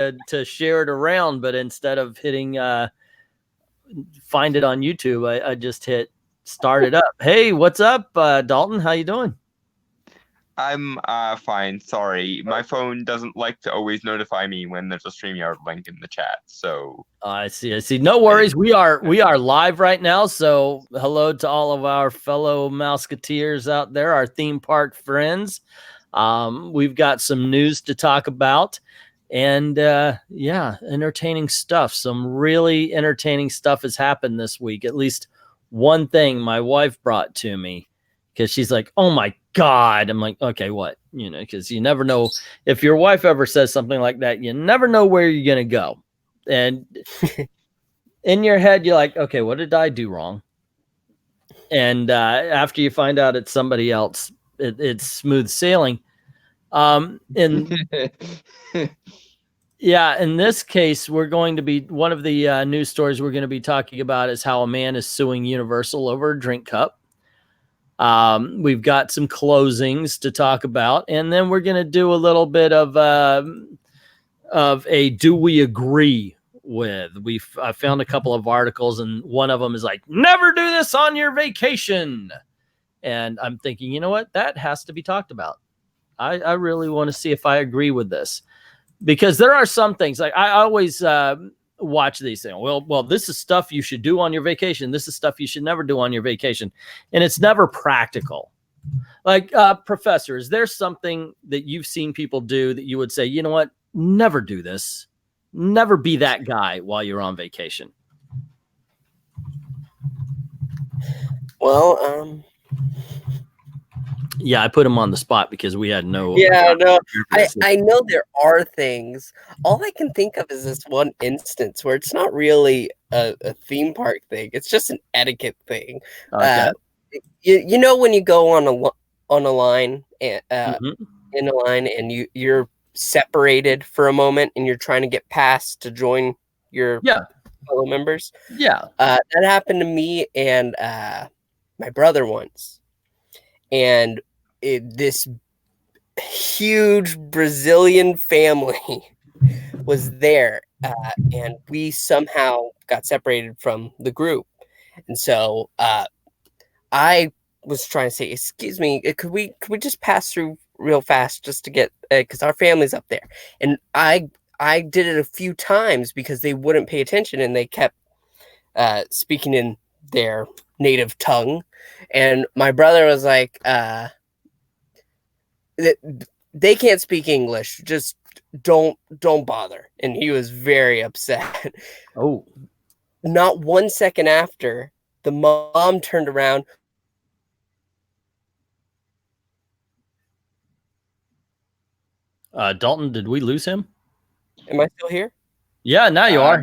to share it around, but instead of hitting find it on YouTube, I just hit start it up. Hey, what's up, Dalton? How you doing? I'm fine. Sorry, my phone doesn't like to always notify me when there's a StreamYard link in the chat. So I see. I see. No it, worries. We are live right now. So hello to all of our fellow Mouseketeers out there, our theme park friends. We've got some news to talk about, and yeah, entertaining stuff. Some really entertaining stuff has happened this week. At least one thing my wife brought to me because she's like, "Oh my God!" I'm like, "Okay, what?" Because you never know if your wife ever says something like that. You never know where you're gonna go. And in your head, you're like, okay, what did I do wrong? And after you find out it's somebody else, it's smooth sailing. And yeah, in this case, we're going to be one of the news stories we're going to be talking about is how a man is suing Universal over a drink cup. We've got some closings to talk about, and then we're going to do a little bit of a do we agree with. I found a couple of articles, and one of them is like, never do this on your vacation. And I'm thinking, you know what? That has to be talked about. I really want to see if I agree with this, because there are some things like I always watch these things. Well, this is stuff you should do on your vacation. This is stuff you should never do on your vacation. And it's never practical. Like, Professor, is there something that you've seen people do that you would say, you know what? Never do this. Never be that guy while you're on vacation. Well, yeah, I put him on the spot because we had no. Yeah, no, I know there are things. All I can think of is this one instance where it's not really a theme park thing. It's just an etiquette thing. Okay. You know when you go on a line, in a line, and you're separated for a moment, and you're trying to get past to join your fellow members. Yeah, that happened to me and my brother once, and this huge Brazilian family was there, and we somehow got separated from the group. And so I was trying to say, excuse me, could we just pass through real fast just to get, because our family's up there. And I did it a few times because they wouldn't pay attention, and they kept speaking in their native tongue. And my brother was like, they can't speak English, just don't bother. And he was very upset. Oh, not 1 second after, the mom turned around. Dalton, did we lose him? Am I still here? Yeah, now you are.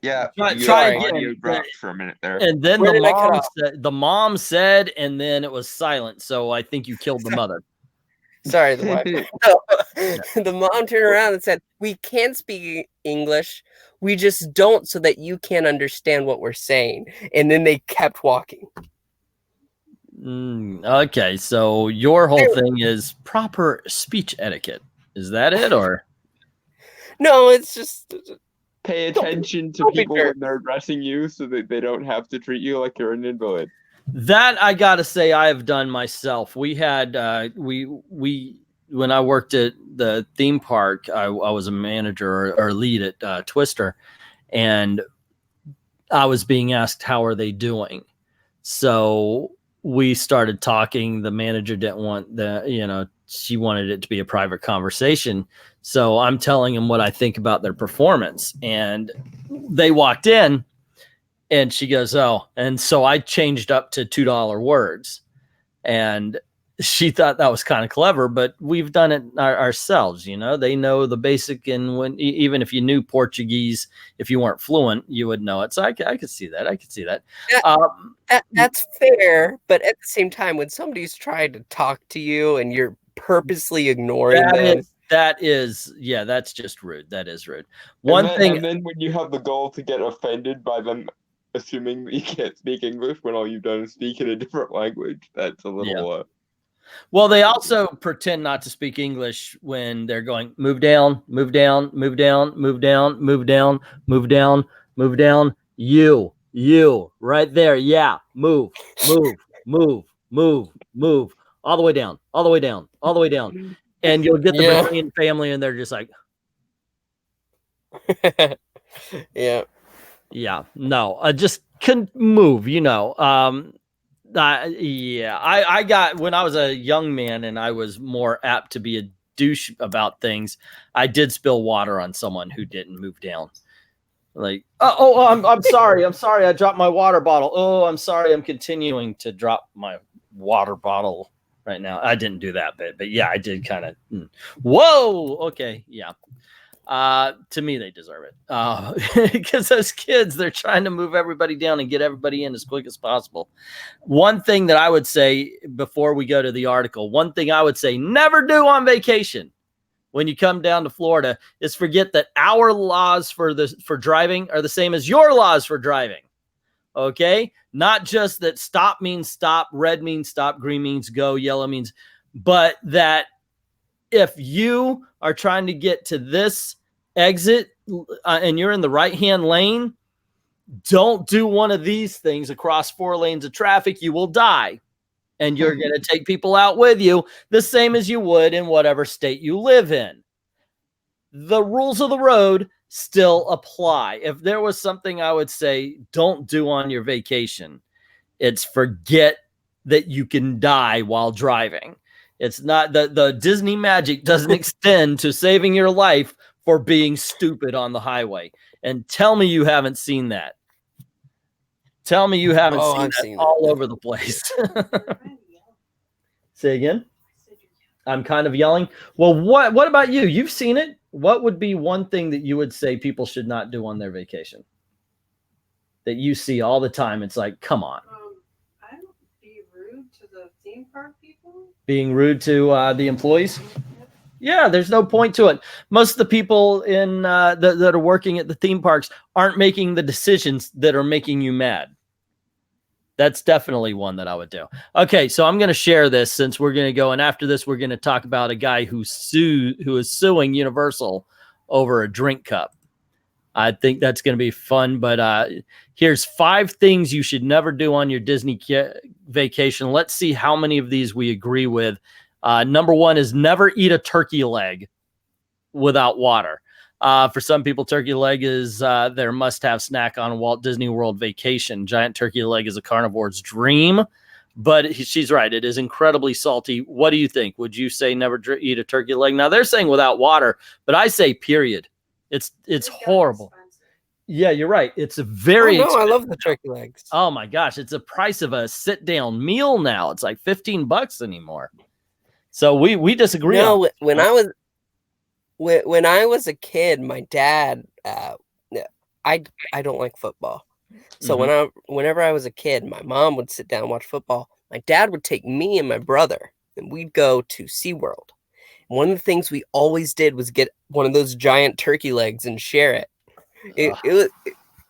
Yeah, try again. You dropped for a minute there. And then the mom said, and then it was silent. So I think you killed the mother. Sorry, the wife. No. The mom turned around and said, "We can speak English. We just don't, so that you can understand what we're saying." And then they kept walking. Okay, so your whole thing is proper speech etiquette. Is that it, or? No, it's just pay attention to people when they're addressing you, so that they don't have to treat you like you're an invalid. That I gotta say I have done myself. We had we when I worked at the theme park, I was a manager or lead at Twister, and I was being asked how are they doing. So we started talking. The manager didn't want she wanted it to be a private conversation. So I'm telling them what I think about their performance, and they walked in. And she goes, oh, and so I changed up to $2 words. And she thought that was kind of clever, but we've done it ourselves. They know the basic. And even if you knew Portuguese, if you weren't fluent, you would know it. So I could see that. I could see that. That's fair. But at the same time, when somebody's trying to talk to you and you're purposely ignoring them. That's just rude. That is rude. And then when you have the goal to get offended by them assuming that you can't speak English when all you've done is speak in a different language, that's a little Well, they also pretend not to speak English when they're going move down, move down, move down, move down, move down, move down, move down. You, right there. Yeah, move, move, move, move, move, all the way down, all the way down, all the way down. And you'll get the Yeah. Brazilian family, and they're just like, Yeah. yeah, no, just couldn't move, I got when I was a young man and I was more apt to be a douche about things. I did spill water on someone who didn't move down. Like, I'm sorry. I'm sorry. I dropped my water bottle. Oh, I'm sorry. I'm continuing to drop my water bottle right now. I didn't do that, but yeah, I did kind of. Whoa. Okay. Yeah. To me, they deserve it because those kids, they're trying to move everybody down and get everybody in as quick as possible. One thing that I would say before we go to the article, one thing I would say never do on vacation when you come down to Florida is forget that our laws for driving are the same as your laws for driving. Okay, not just that stop means stop, red means stop, green means go, yellow means, but that if you are trying to get to this exit and you're in the right-hand lane, don't do one of these things across 4 lanes of traffic. You will die. And you're going to take people out with you the same as you would in whatever state you live in. The rules of the road still apply. If there was something I would say don't do on your vacation, it's forget that you can die while driving. It's not the Disney magic doesn't extend to saving your life for being stupid on the highway. And tell me you haven't seen that. Tell me you haven't seen that all over the place. Say again? I'm kind of yelling. Well, what about you? You've seen it. What would be one thing that you would say people should not do on their vacation that you see all the time? It's like, come on. I don't be rude to the theme park people. Being rude to the employees? Yeah, there's no point to it. Most of the people in that are working at the theme parks aren't making the decisions that are making you mad. That's definitely one that I would do. Okay, so I'm going to share this since we're going to go, and after this, we're going to talk about a guy who is suing Universal over a drink cup. I think that's going to be fun, but here's 5 things you should never do on your Disney vacation. Let's see how many of these we agree with. Number 1 is never eat a turkey leg without water. For some people, turkey leg is their must-have snack on a Walt Disney World vacation. Giant turkey leg is a carnivore's dream, but she's right. It is incredibly salty. What do you think? Would you say never eat a turkey leg? Now, they're saying without water, but I say period. It's horrible. Yeah, you're right. It's a very expensive. I love the turkey legs. Oh my gosh, it's the price of a sit-down meal now. It's like $15 anymore. So we disagree. No, when I was a kid, my dad, I don't like football. So whenever I was a kid, my mom would sit down and watch football. My dad would take me and my brother, and we'd go to SeaWorld. One of the things we always did was get one of those giant turkey legs and share it.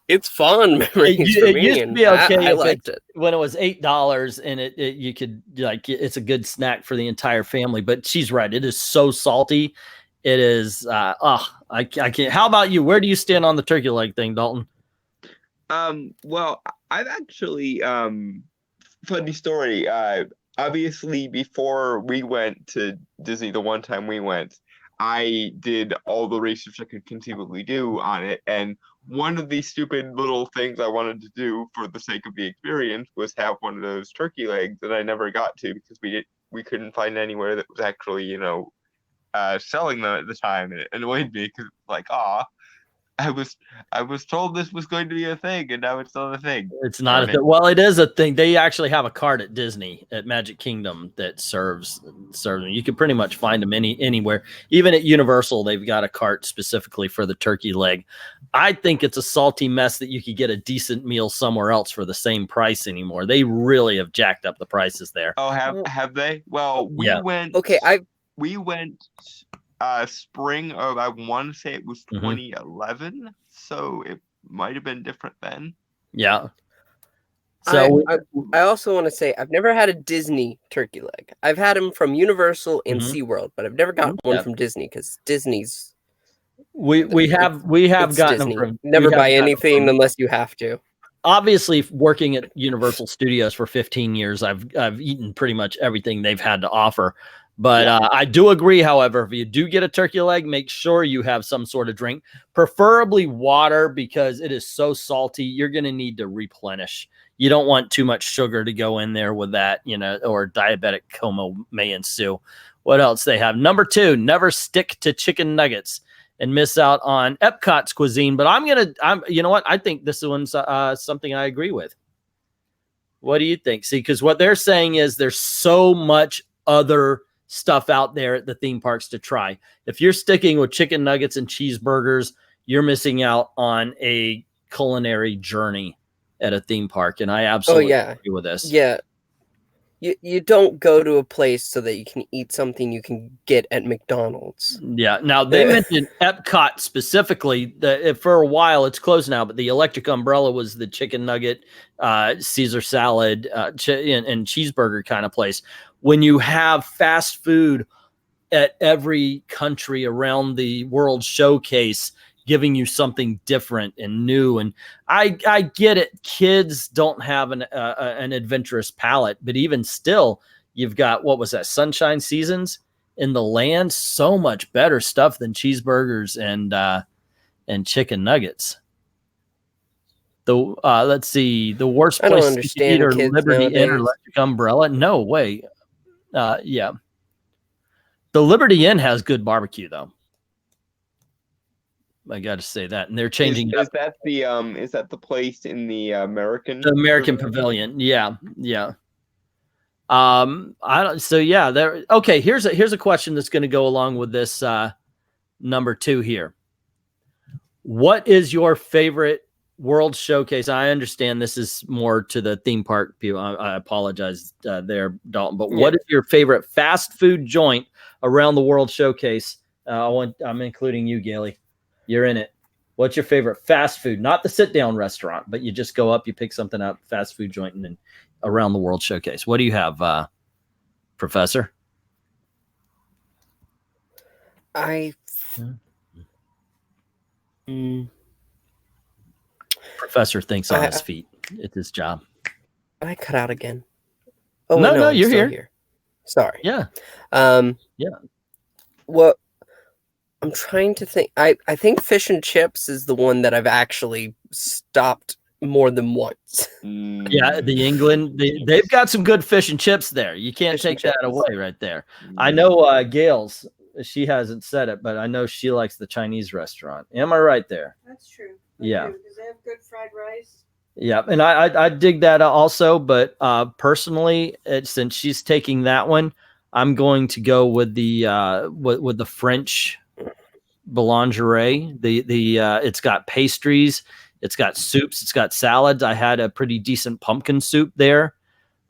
It's fun memories for me. It used to be okay. I liked it when it was $8, and you could it's a good snack for the entire family. But she's right; it is so salty. It is. I can't. How about you? Where do you stand on the turkey leg thing, Dalton? Well, I've actually funny story. Obviously, before we went to Disney, the one time we went, I did all the research I could conceivably do on it, and one of these stupid little things I wanted to do for the sake of the experience was have one of those turkey legs, and I never got to because we couldn't find anywhere that was actually selling them at the time, and it annoyed me because I was told this was going to be a thing, and now it's not a thing. It's not a thing. Well, it is a thing. They actually have a cart at Disney at Magic Kingdom that serves them. You can pretty much find them anywhere. Even at Universal, they've got a cart specifically for the turkey leg. I think it's a salty mess that you could get a decent meal somewhere else for the same price anymore. They really have jacked up the prices there. Oh, have they? Well, we went. Okay, we went. Spring of, I want to say it was 2011, so it might have been different then. Yeah. So I also want to say I've never had a Disney turkey leg. I've had them from Universal and Mhm. SeaWorld, but I've never got one Yeah. from Disney because Disney's we have it's gotten them Disney. from Never we have buy gotten them anything from unless you have to. obviously working at Universal Studios for 15 years. I've eaten pretty much everything they've had to offer. But I do agree, however, if you do get a turkey leg, make sure you have some sort of drink, preferably water, because it is so salty. You're going to need to replenish. You don't want too much sugar to go in there with that, or diabetic coma may ensue. What else they have? Number 2, never stick to chicken nuggets and miss out on Epcot's cuisine. But you know what? I think this one's something I agree with. What do you think? See, because what they're saying is there's so much other stuff out there at the theme parks to try. If you're sticking with chicken nuggets and cheeseburgers, you're missing out on a culinary journey at a theme park. And I absolutely agree with this. Yeah. You don't go to a place so that you can eat something you can get at McDonald's. Yeah. Now, they mentioned Epcot specifically. For a while, it's closed now, but the Electric Umbrella was the chicken nugget, Caesar salad, and cheeseburger kind of place. When you have fast food at every country around the World Showcase, giving you something different and new. And I get it. Kids don't have an adventurous palate, but even still, you've got, what was that? Sunshine Seasons in the land. So much better stuff than cheeseburgers and chicken nuggets. Let's see, the worst place to eat are Liberty Inn or Electric Umbrella. No way. Yeah. The Liberty Inn has good barbecue though. I got to say that, and they're changing. Is that the place in the American Pavilion? Yeah. I don't. So yeah, there. Okay, here's a question that's going to go along with this number 2 here. What is your favorite World Showcase? I understand this is more to the theme park people. I apologize there, Dalton. But what is your favorite fast food joint around the World Showcase? I'm including you, Gailey. You're in it. What's your favorite fast food? Not the sit-down restaurant, but you just go up, you pick something up, fast food joint, and then around the World Showcase. What do you have, Professor? Professor thinks on his feet. It's his job. I cut out again. Oh no, you're here. Sorry. Yeah. Yeah. Well, I'm trying to think. I think fish and chips is the one that I've actually stopped more than once. Yeah, the England, they've got some good fish and chips there. You can't take that away right there. I know Gail's, she hasn't said it, but I know she likes the Chinese restaurant. Am I right there? That's true. Yeah. Because they have good fried rice. Yeah, and I dig that also, but personally, since she's taking that one, I'm going to go with the French boulangerie. It's got pastries, it's got soups, it's got salads. I had a pretty decent pumpkin soup there.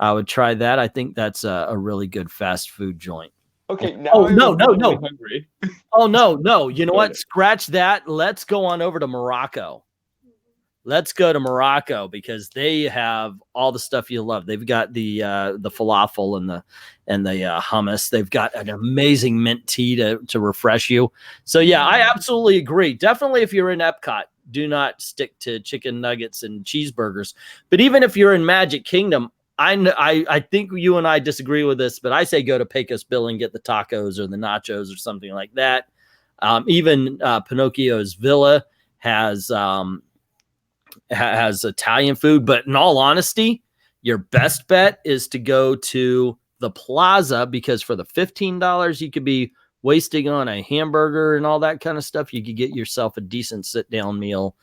I would try that. I think that's a really good fast food joint. Okay, now no. Hungry. Oh no. You know what? Scratch that. Let's go on over to Morocco. Let's go to Morocco because they have all the stuff you love. They've got the falafel and the hummus. They've got an amazing mint tea to refresh you. So yeah, I absolutely agree. Definitely, if you're in Epcot, do not stick to chicken nuggets and cheeseburgers. But even if you're in Magic Kingdom, I think you and I disagree with this, but I say go to Pecos Bill and get the tacos or the nachos or something like that. Even Pinocchio's Villa has Italian food, but in all honesty, your best bet is to go to the Plaza because for the $15 you could be wasting on a hamburger and all that kind of stuff. You could get yourself a decent sit-down meal,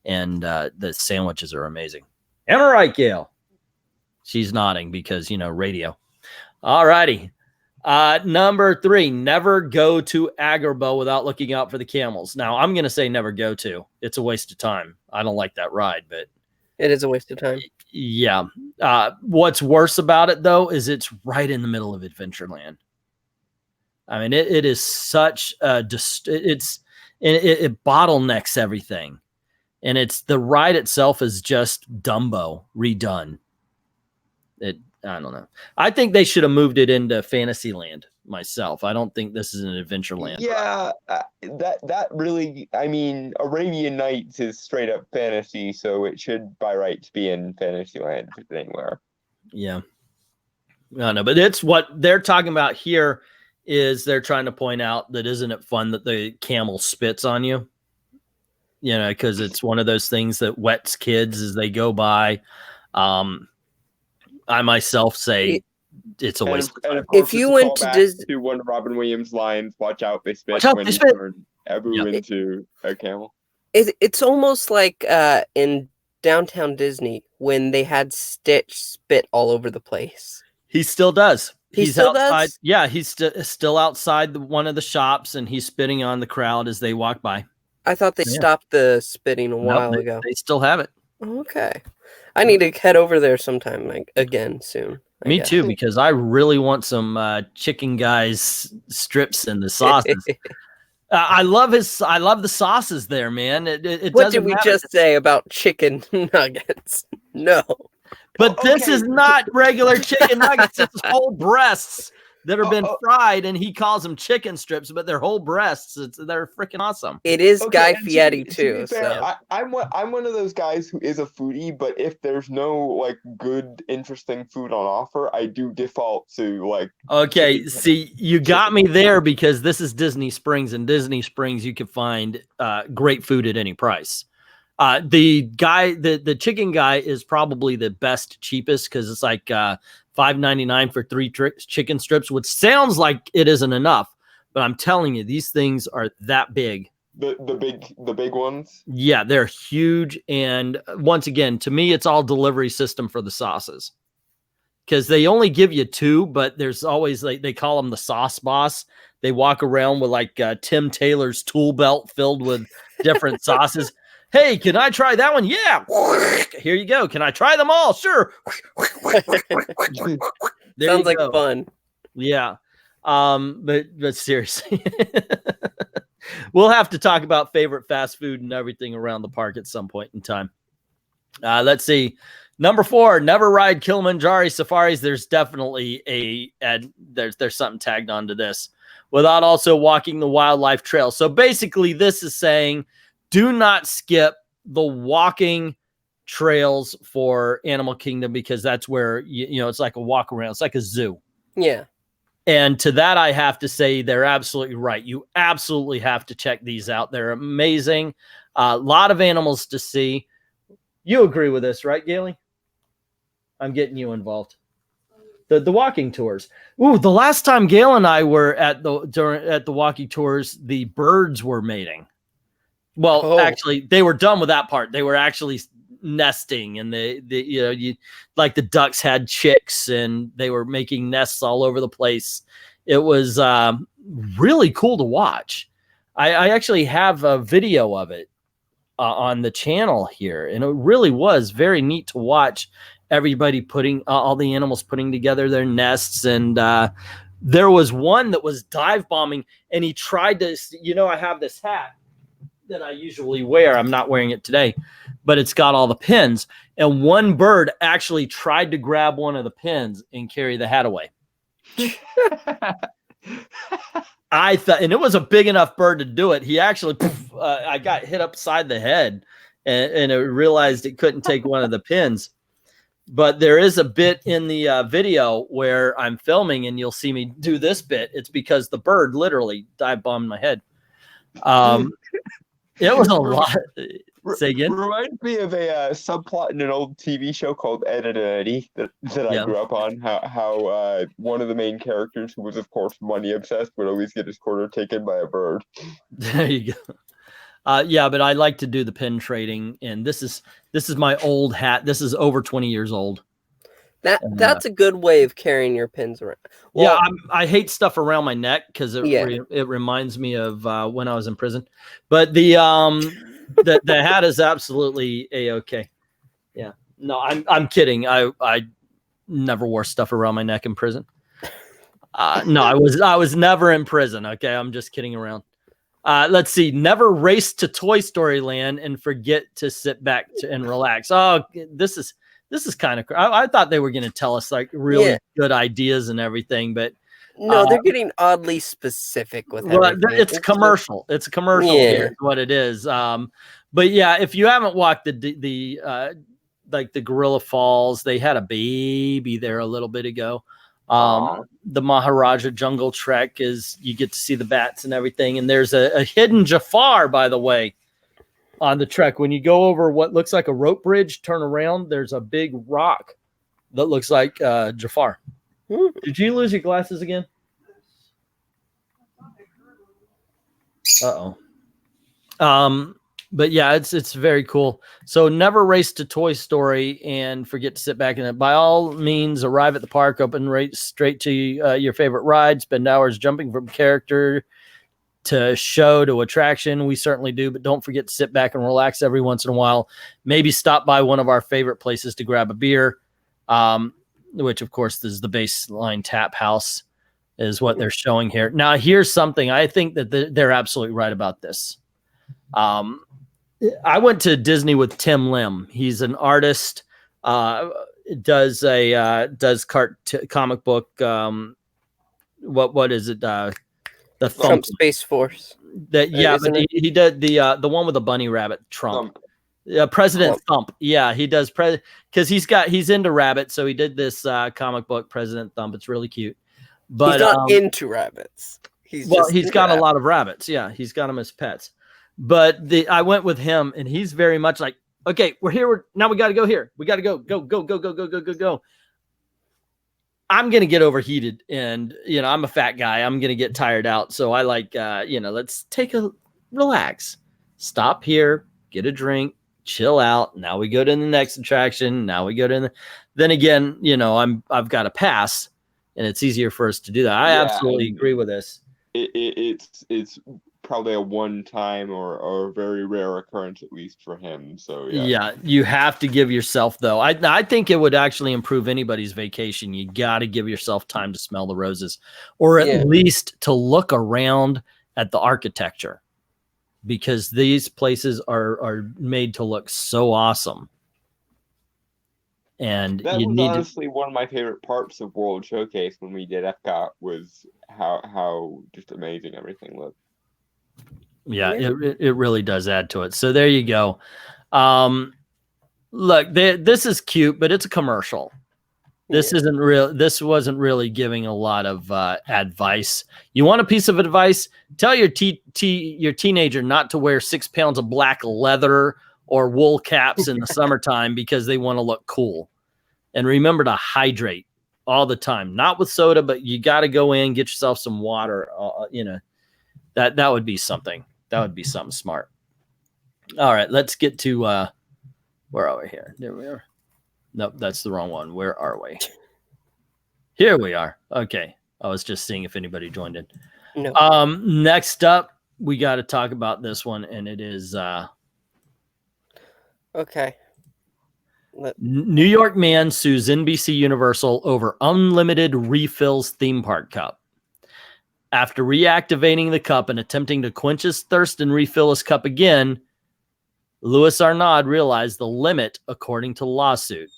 and the sandwiches are amazing. Am I right, Gail? She's nodding because, radio. All righty. Number 3, never go to Agrabah without looking out for the camels. Now, I'm going to say never go to. It's a waste of time. I don't like that ride, but it is a waste of time. Yeah. What's worse about it, though, is it's right in the middle of Adventureland. I mean, it is such a it bottlenecks everything, and the ride itself is just Dumbo redone. I don't know. I think they should have moved it into Fantasyland myself. I don't think this is an Adventureland. Yeah, that really, I mean, Arabian Nights is straight up fantasy, so it should by rights be in Fantasyland if it's anywhere. Yeah. I know, but it's what they're talking about here is they're trying to point out that isn't it fun that the camel spits on you? You know, because it's one of those things that wets kids as they go by. I myself say it's a waste of time. And of course, If you it's a went to callback to one of Robin Williams' lines, "Watch out, they spit," Watch out, when they he spit. turned Abu Yeah. into a camel. It's almost like in Downtown Disney when they had Stitch spit all over the place. He still does. He He's still outside. does? Yeah, he's still outside one of the shops, and he's spitting on the crowd as they walk by. I thought they Yeah. stopped the spitting a while Nope, ago. they still have it. Okay. I need to head over there sometime again soon. I Me guess. too, because I really want some chicken guys strips and the sauces. I love the sauces there, man. It What doesn't did we matter. just say about chicken nuggets? No. But this Okay. is not regular chicken nuggets. It's whole breasts that have been Oh. fried, and he calls them chicken strips, but they're whole breasts. They're freaking awesome. It is Okay, Guy and Fieri to be too. fair, So I'm one of those guys who is a foodie, but if there's no like good, interesting food on offer, I do default to like. Okay, chicken- see, you got me there because this is Disney Springs, and Disney Springs you can find great food at any price. The chicken guy is probably the best, cheapest because it's like $5.99 for 3 chicken strips, which sounds like it isn't enough, but I'm telling you, these things are that big. The big ones. Yeah, they're huge, and once again, to me, it's all delivery system for the sauces. Because they only give you 2, but there's always like they call them the sauce boss. They walk around with like Tim Taylor's tool belt filled with different sauces. Hey, can I try that one? Yeah. Here you go. Can I try them all? Sure. There sounds you like go. fun. Yeah. But seriously, we'll have to talk about favorite fast food and everything around the park at some point in time. Let's see. Number 4, never ride Kilimanjaro safaris. There's definitely there's something tagged onto this without also walking the wildlife trail. So basically this is saying do not skip the walking trails for Animal Kingdom because that's where, you know, it's like a walk around. It's like a zoo. Yeah. And to that, I have to say they're absolutely right. You absolutely have to check these out. They're amazing. A lot of animals to see. You agree with this, right, Gailey? I'm getting you involved. The walking tours. Ooh, the last time Gail and I were at the walking tours, the birds were mating. Well, actually, they were done with that part. They were actually nesting, and like the ducks had chicks, and they were making nests all over the place. It was really cool to watch. I actually have a video of it on the channel here, and it really was very neat to watch everybody putting all the animals putting together their nests. And there was one that was dive bombing, and he tried to, I have this hat that I usually wear. I'm not wearing it today, but it's got all the pins. And one bird actually tried to grab one of the pins and carry the hat away. I thought, and it was a big enough bird to do it. He actually, I got hit upside the head and it realized it couldn't take one of the pins. But there is a bit in the video where I'm filming and you'll see me do this bit. It's because the bird literally dive bombed my head. It was a lot. Say again? Reminds me of a subplot in an old TV show called Ed, Edd n Eddy that I grew up on. How one of the main characters, who was of course money obsessed, would always get his quarter taken by a bird. There you go. Yeah, but I like to do the pin trading, and this is my old hat. This is over 20 years old. That's a good way of carrying your pins around. Well, yeah, I hate stuff around my neck because it reminds me of when I was in prison. But the hat is absolutely a-okay. Yeah, no, I'm kidding. I never wore stuff around my neck in prison. No, I was never in prison. Okay, I'm just kidding around. Let's see. Never race to Toy Story Land and forget to sit back and relax. Oh, this this is kind of. I thought they were going to tell us like really Yeah. good ideas and everything, but No, they're getting oddly specific with well, everything. it's commercial. It's a commercial. Yeah. Here is what it is. But yeah, if you haven't walked the like the Gorilla Falls, they had a baby there a little bit ago. The Maharaja Jungle Trek is you get to see the bats and everything, and there's a hidden Jafar, by the way, on the trek. When you go over what looks like a rope bridge, turn around, there's a big rock that looks like Jafar. Did you lose your glasses again? But yeah, it's very cool. So never race to Toy Story and forget to sit back in it. By all means, arrive at the park, open right straight to your favorite ride, spend hours jumping from character to show to attraction. We certainly do, but don't forget to sit back and relax every once in a while. Maybe stop by one of our favorite places to grab a beer, which of course is the Baseline Tap House is what they're showing here. Now, here's something. I think that they're absolutely right about this. I went to Disney with Tim Lim. He's an artist, does comic book. What is it? The Trump Space Force. But he did the one with the bunny rabbit, Trump. President Thump. Yeah, he does because he's into rabbits, so he did this comic book, President Thump. It's really cute. But he's not into rabbits. He's got a lot of rabbits. Yeah, he's got them as pets. But I went with him, and he's very much like, okay, we're here. Now we got to go here. We got to go. I'm going to get overheated, and, I'm a fat guy. I'm going to get tired out. So I like, let's relax, stop here, get a drink, chill out. Now we go to the next attraction. Now we go to then again, I've got a pass, and it's easier for us to do that. I absolutely agree with this. It's probably a one-time or a very rare occurrence, at least for him. So yeah, you have to give yourself, though. I think it would actually improve anybody's vacation. You got to give yourself time to smell the roses, or at least to look around at the architecture, because these places are made to look so awesome. And that was honestly one of my favorite parts of World Showcase when we did Epcot, was how just amazing everything looked. Yeah, it really does add to it. So there you go. Look, this is cute, but it's a commercial. This isn't real. This wasn't really giving a lot of advice. You want a piece of advice? Tell your teenager not to wear 6 pounds of black leather or wool caps in the summertime because they want to look cool. And remember to hydrate all the time. Not with soda, but you got to go in, get yourself some water. That would be something. That would be something smart. All right, let's get to where are we here? There we are. Nope, that's the wrong one. Where are we? Here we are. Okay. I was just seeing if anybody joined in. No. Next up, we got to talk about this one, and it is okay. New York man sues NBC Universal over unlimited refills theme park cup. After reactivating the cup and attempting to quench his thirst and refill his cup again, Louis Arnaud realized the limit according to lawsuit.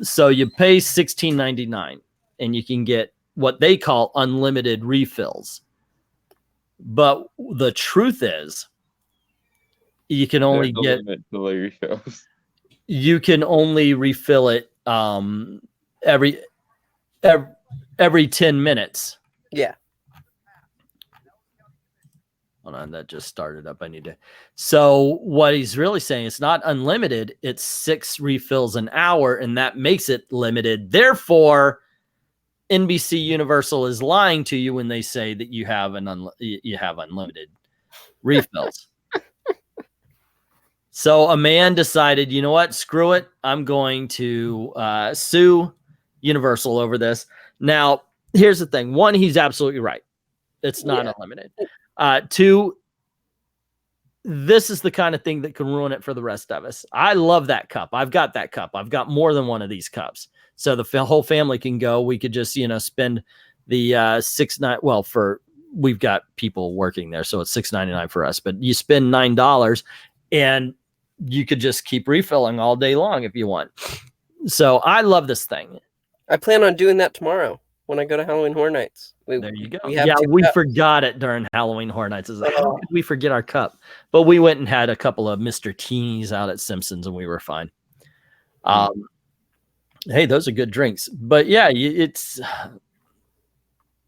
So you pay $16.99 and you can get what they call unlimited refills. But the truth is, you can only get refills. You can only refill it every 10 minutes. Yeah. Hold on, that just started up. I need to. So what he's really saying, it's not unlimited. It's 6 refills an hour, and that makes it limited. Therefore, NBC Universal is lying to you when they say that you have unlimited refills. So a man decided, you know what? Screw it. I'm going to sue Universal over this. Now, here's the thing. 1, he's absolutely right. It's not unlimited. 2, this is the kind of thing that can ruin it for the rest of us. I love that cup. I've got that cup. I've got more than one of these cups. So the whole family can go. We could just, spend the $6.99. Well, we've got people working there, so it's $6.99 for us. But you spend $9 and you could just keep refilling all day long if you want. So I love this thing. I plan on doing that tomorrow when I go to Halloween Horror Nights. There you go. Have Yeah, 2 we cups. forgot it during Halloween Horror Nights. It's like, how could we forget our cup? But we went and had a couple of Mr. Teenies out at Simpsons, and we were fine. Hey, those are good drinks. But yeah, it's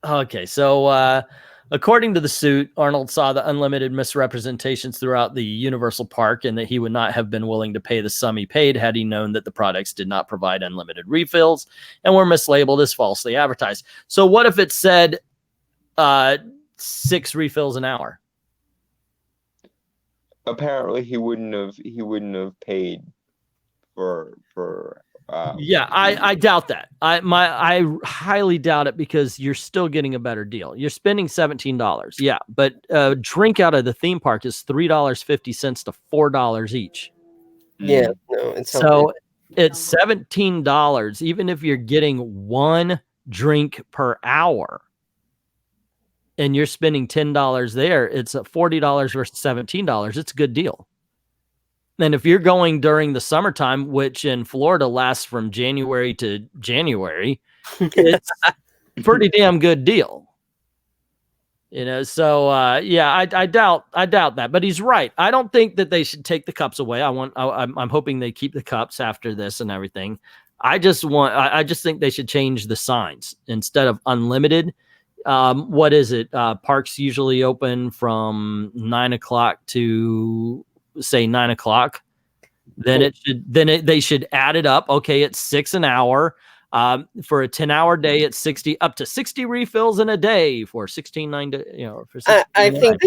okay. So according to the suit, Arnold saw the unlimited misrepresentations throughout the Universal Park, and that he would not have been willing to pay the sum he paid had he known that the products did not provide unlimited refills and were mislabeled as falsely advertised. So what if it said 6 refills an hour? Apparently, he wouldn't have paid for. Yeah, I doubt that. I highly doubt it, because you're still getting a better deal. You're spending $17. Yeah, but drink out of the theme park is $3.50 to $4 each. Yeah, no, it's so it's $17, even if you're getting 1 drink per hour, and you're spending $10 there. It's $40 versus $17. It's a good deal. And if you're going during the summertime, which in Florida lasts from January to January, it's a pretty damn good deal. So yeah, I doubt that, but he's right. I don't think that they should take the cups away. I'm hoping they keep the cups after this and everything. I just think they should change the signs instead of unlimited. What is it? Parks usually open from 9 o'clock to say 9 o'clock. Then they should add it up. Okay, it's 6 an hour. For a 10-hour day, it's 60 up to 60 refills in a day for $16.9. For I think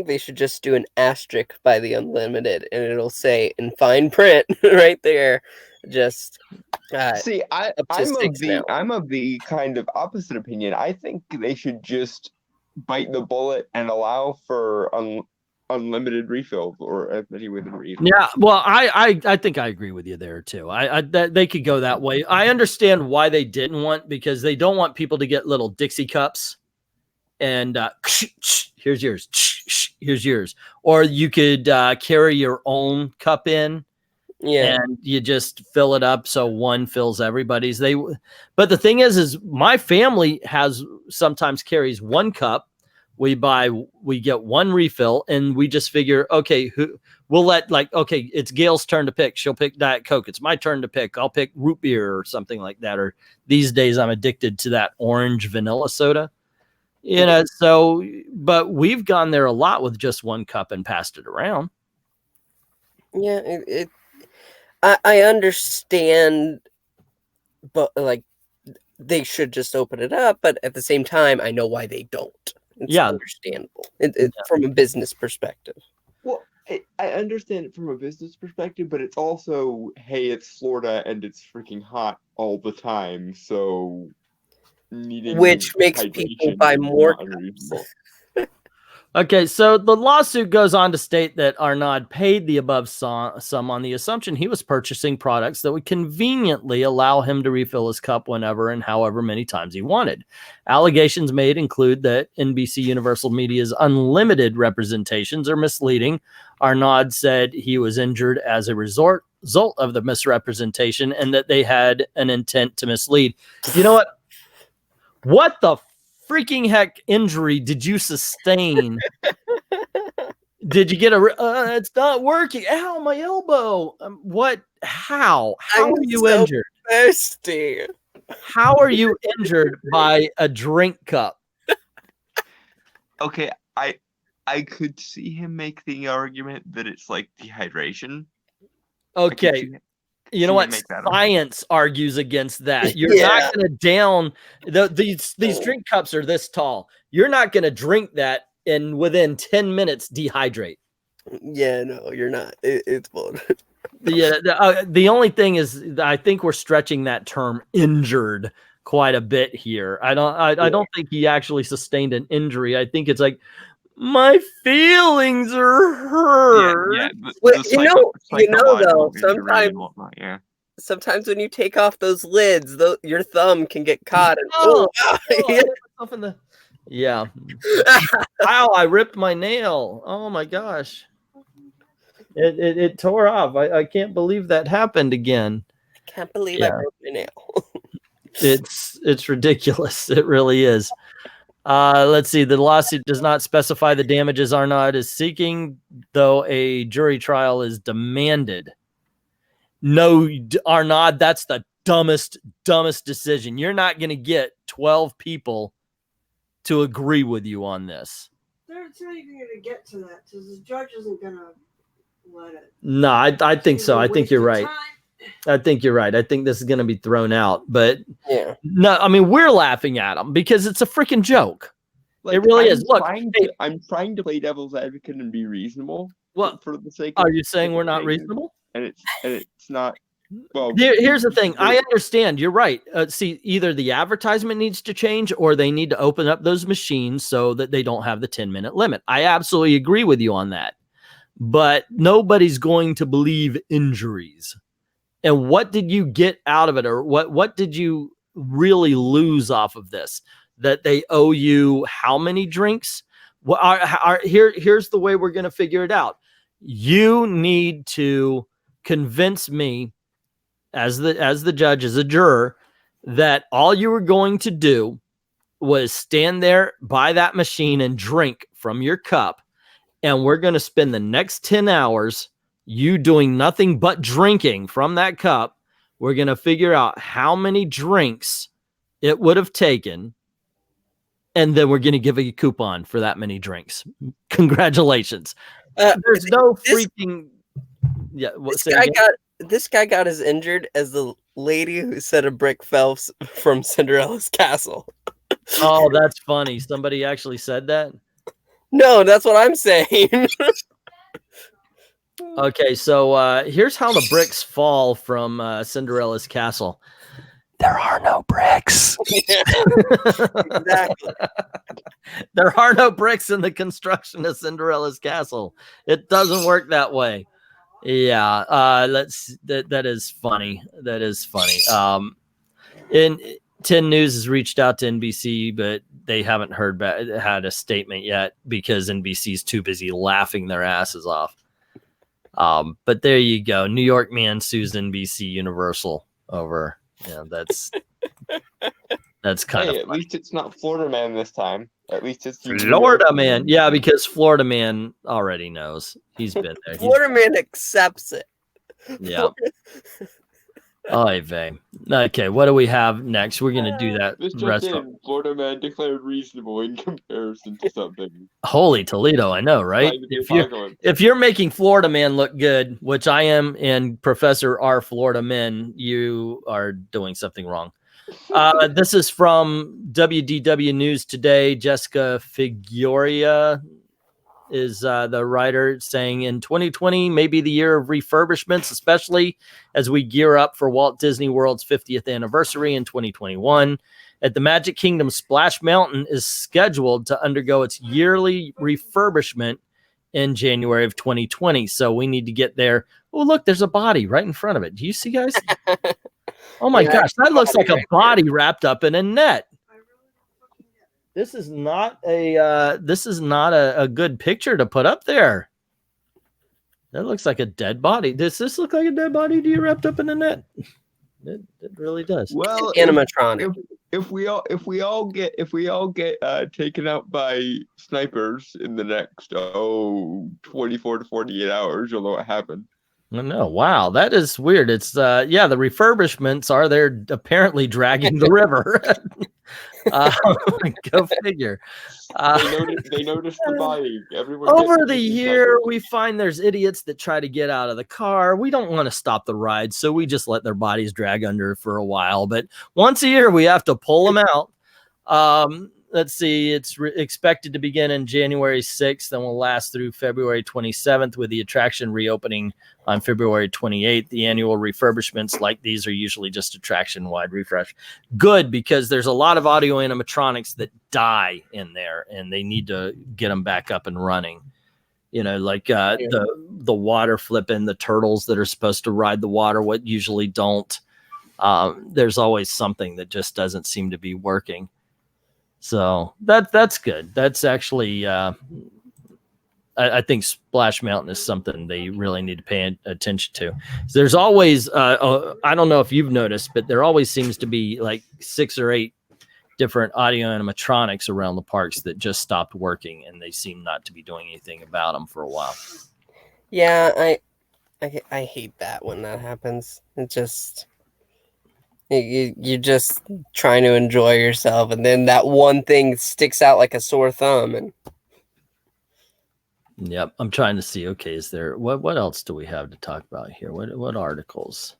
they should just do an asterisk by the unlimited, and it'll say in fine print right there. Just see, I'm of the kind of opposite opinion. I think they should just bite the bullet and allow for unlimited refills, or as many with refills. Yeah, well, I think I agree with you there too. They could go that way. I understand why they didn't want, because they don't want people to get little Dixie cups and here's yours, or you could carry your own cup in. Yeah, and you just fill it up so one fills everybody's. But the thing is my family sometimes carries 1 cup. We get 1 refill, and we just figure, okay, we'll let, okay, it's Gail's turn to pick. She'll pick Diet Coke. It's my turn to pick. I'll pick root beer or something like that. Or these days I'm addicted to that orange vanilla soda. So, but we've gone there a lot with just 1 cup and passed it around. Yeah, I understand, but they should just open it up. But at the same time, I know why they don't. It's understandable from a business perspective. Well, I understand it from a business perspective, but it's also, hey, it's Florida and it's freaking hot all the time, so which makes people buy more cups. Okay, so the lawsuit goes on to state that Arnaud paid the above sum on the assumption he was purchasing products that would conveniently allow him to refill his cup whenever and however many times he wanted. Allegations made include that NBC Universal Media's unlimited representations are misleading. Arnaud said he was injured as a result of the misrepresentation, and that they had an intent to mislead. You know what? What the freaking heck injury did you sustain? Did you get it's not working? Ow, my elbow. What? How are you injured? Thirsty. How are you injured by a drink cup? Okay, I could see him make the argument that it's like dehydration. Okay. You know what? Science argues against that. You're not going to down these drink cups are this tall. You're not going to drink that and within 10 minutes dehydrate. Yeah, no, you're not. It's fun. The only thing is, I think we're stretching that term "injured" quite a bit here. I don't think he actually sustained an injury. I think it's like, my feelings are hurt. Yeah. Though, sometimes when you take off those lids, your thumb can get caught. And yeah. Wow, I ripped my nail. Oh my gosh. It tore off. I can't believe that happened again. I can't believe I broke my nail. It's ridiculous. It really is. Let's see. The lawsuit does not specify the damages Arnaud is seeking, though a jury trial is demanded. No, Arnaud, that's the dumbest decision. You're not going to get 12 people to agree with you on this. They're not even going to get to that because the judge isn't going to let it. No, I think so. I think you're right. I think you're right. I think this is going to be thrown out. But Yeah. no, I mean, we're laughing at them because it's a freaking joke. Like, it really is. Look, I'm trying to play devil's advocate and be reasonable. Well, for the sake. Are you saying we're not reasonable? And it's not. Well, here's the thing. I understand. You're right. See, either the advertisement needs to change or they need to open up those machines so that they don't have the 10-minute limit. I absolutely agree with you on that. But nobody's going to believe injuries. And what did you get out of it? Or what did you really lose off of this? That they owe you how many drinks? Here's the way we're going to figure it out. You need to convince me as the judge, as a juror, that all you were going to do was stand there by that machine and drink from your cup. And we're going to spend the next 10 hours you doing nothing but drinking from that cup. We're going to figure out how many drinks it would have taken. And then we're going to give a coupon for that many drinks. Congratulations. There's no freaking... Yeah, this guy got as injured as the lady who said a brick fell from Cinderella's castle. Oh, that's funny. Somebody actually said that? No, that's what I'm saying. Okay, so here's how the bricks fall from Cinderella's castle. There are no bricks. Yeah, exactly. There are no bricks in the construction of Cinderella's castle. It doesn't work that way. Yeah, that is funny. That is funny. And 10 News has reached out to NBC, but they haven't had a statement yet because NBC's too busy laughing their asses off. But there you go. New York man sues NBC Universal over. Yeah, that's kind of at least it's not Florida man this time. At least it's Florida man. Yeah, because Florida man already knows. He's been there. Florida man accepts it. Yeah. Oy vey. Okay, what do we have next? We're gonna do that. Florida man declared reasonable in comparison to something. Holy Toledo, I know, right? If you're making Florida man look good, which I am, and Professor R. Florida men, you are doing something wrong. This is from WDW News Today. Jessica Figueroa is the writer, saying in 2020 may be the year of refurbishments, especially as we gear up for Walt Disney World's 50th anniversary in 2021. At the Magic Kingdom, Splash Mountain is scheduled to undergo its yearly refurbishment in January of 2020. So we need to get there. Oh, look, there's a body right in front of it. Do you see, guys? Oh my gosh, that looks like a body wrapped up in a net. This is not a good picture to put up there. That looks like a dead body. Does this look like a dead body to you wrapped up in a net? It really does. Well, animatronic. If we all get taken out by snipers in the next 24 to 48 hours, you'll know what happened. No, wow, that is weird. It's the refurbishments are there apparently dragging the river. Go figure. They noticed the body. Everyone over the year, we find there's idiots that try to get out of the car. We don't want to stop the ride, so we just let their bodies drag under for a while. But once a year, we have to pull them out. Let's see, it's expected to begin in January 6th and will last through February 27th, with the attraction reopening on February 28th. The annual refurbishments like these are usually just attraction-wide refresh. Good, because there's a lot of audio animatronics that die in there, and they need to get them back up and running. You know, like the water flipping, the turtles that are supposed to ride the water, what usually don't. There's always something that just doesn't seem to be working. So that's good. That's actually, I I think Splash Mountain is something they really need to pay attention to. So there's always, I don't know if you've noticed, but there always seems to be like 6 or 8 different audio animatronics around the parks that just stopped working, and they seem not to be doing anything about them for a while. Yeah, I hate that when that happens. It just you're just trying to enjoy yourself, and then that one thing sticks out like a sore thumb. And Yep, I'm trying to see. Okay, is there what else do we have to talk about here? What articles?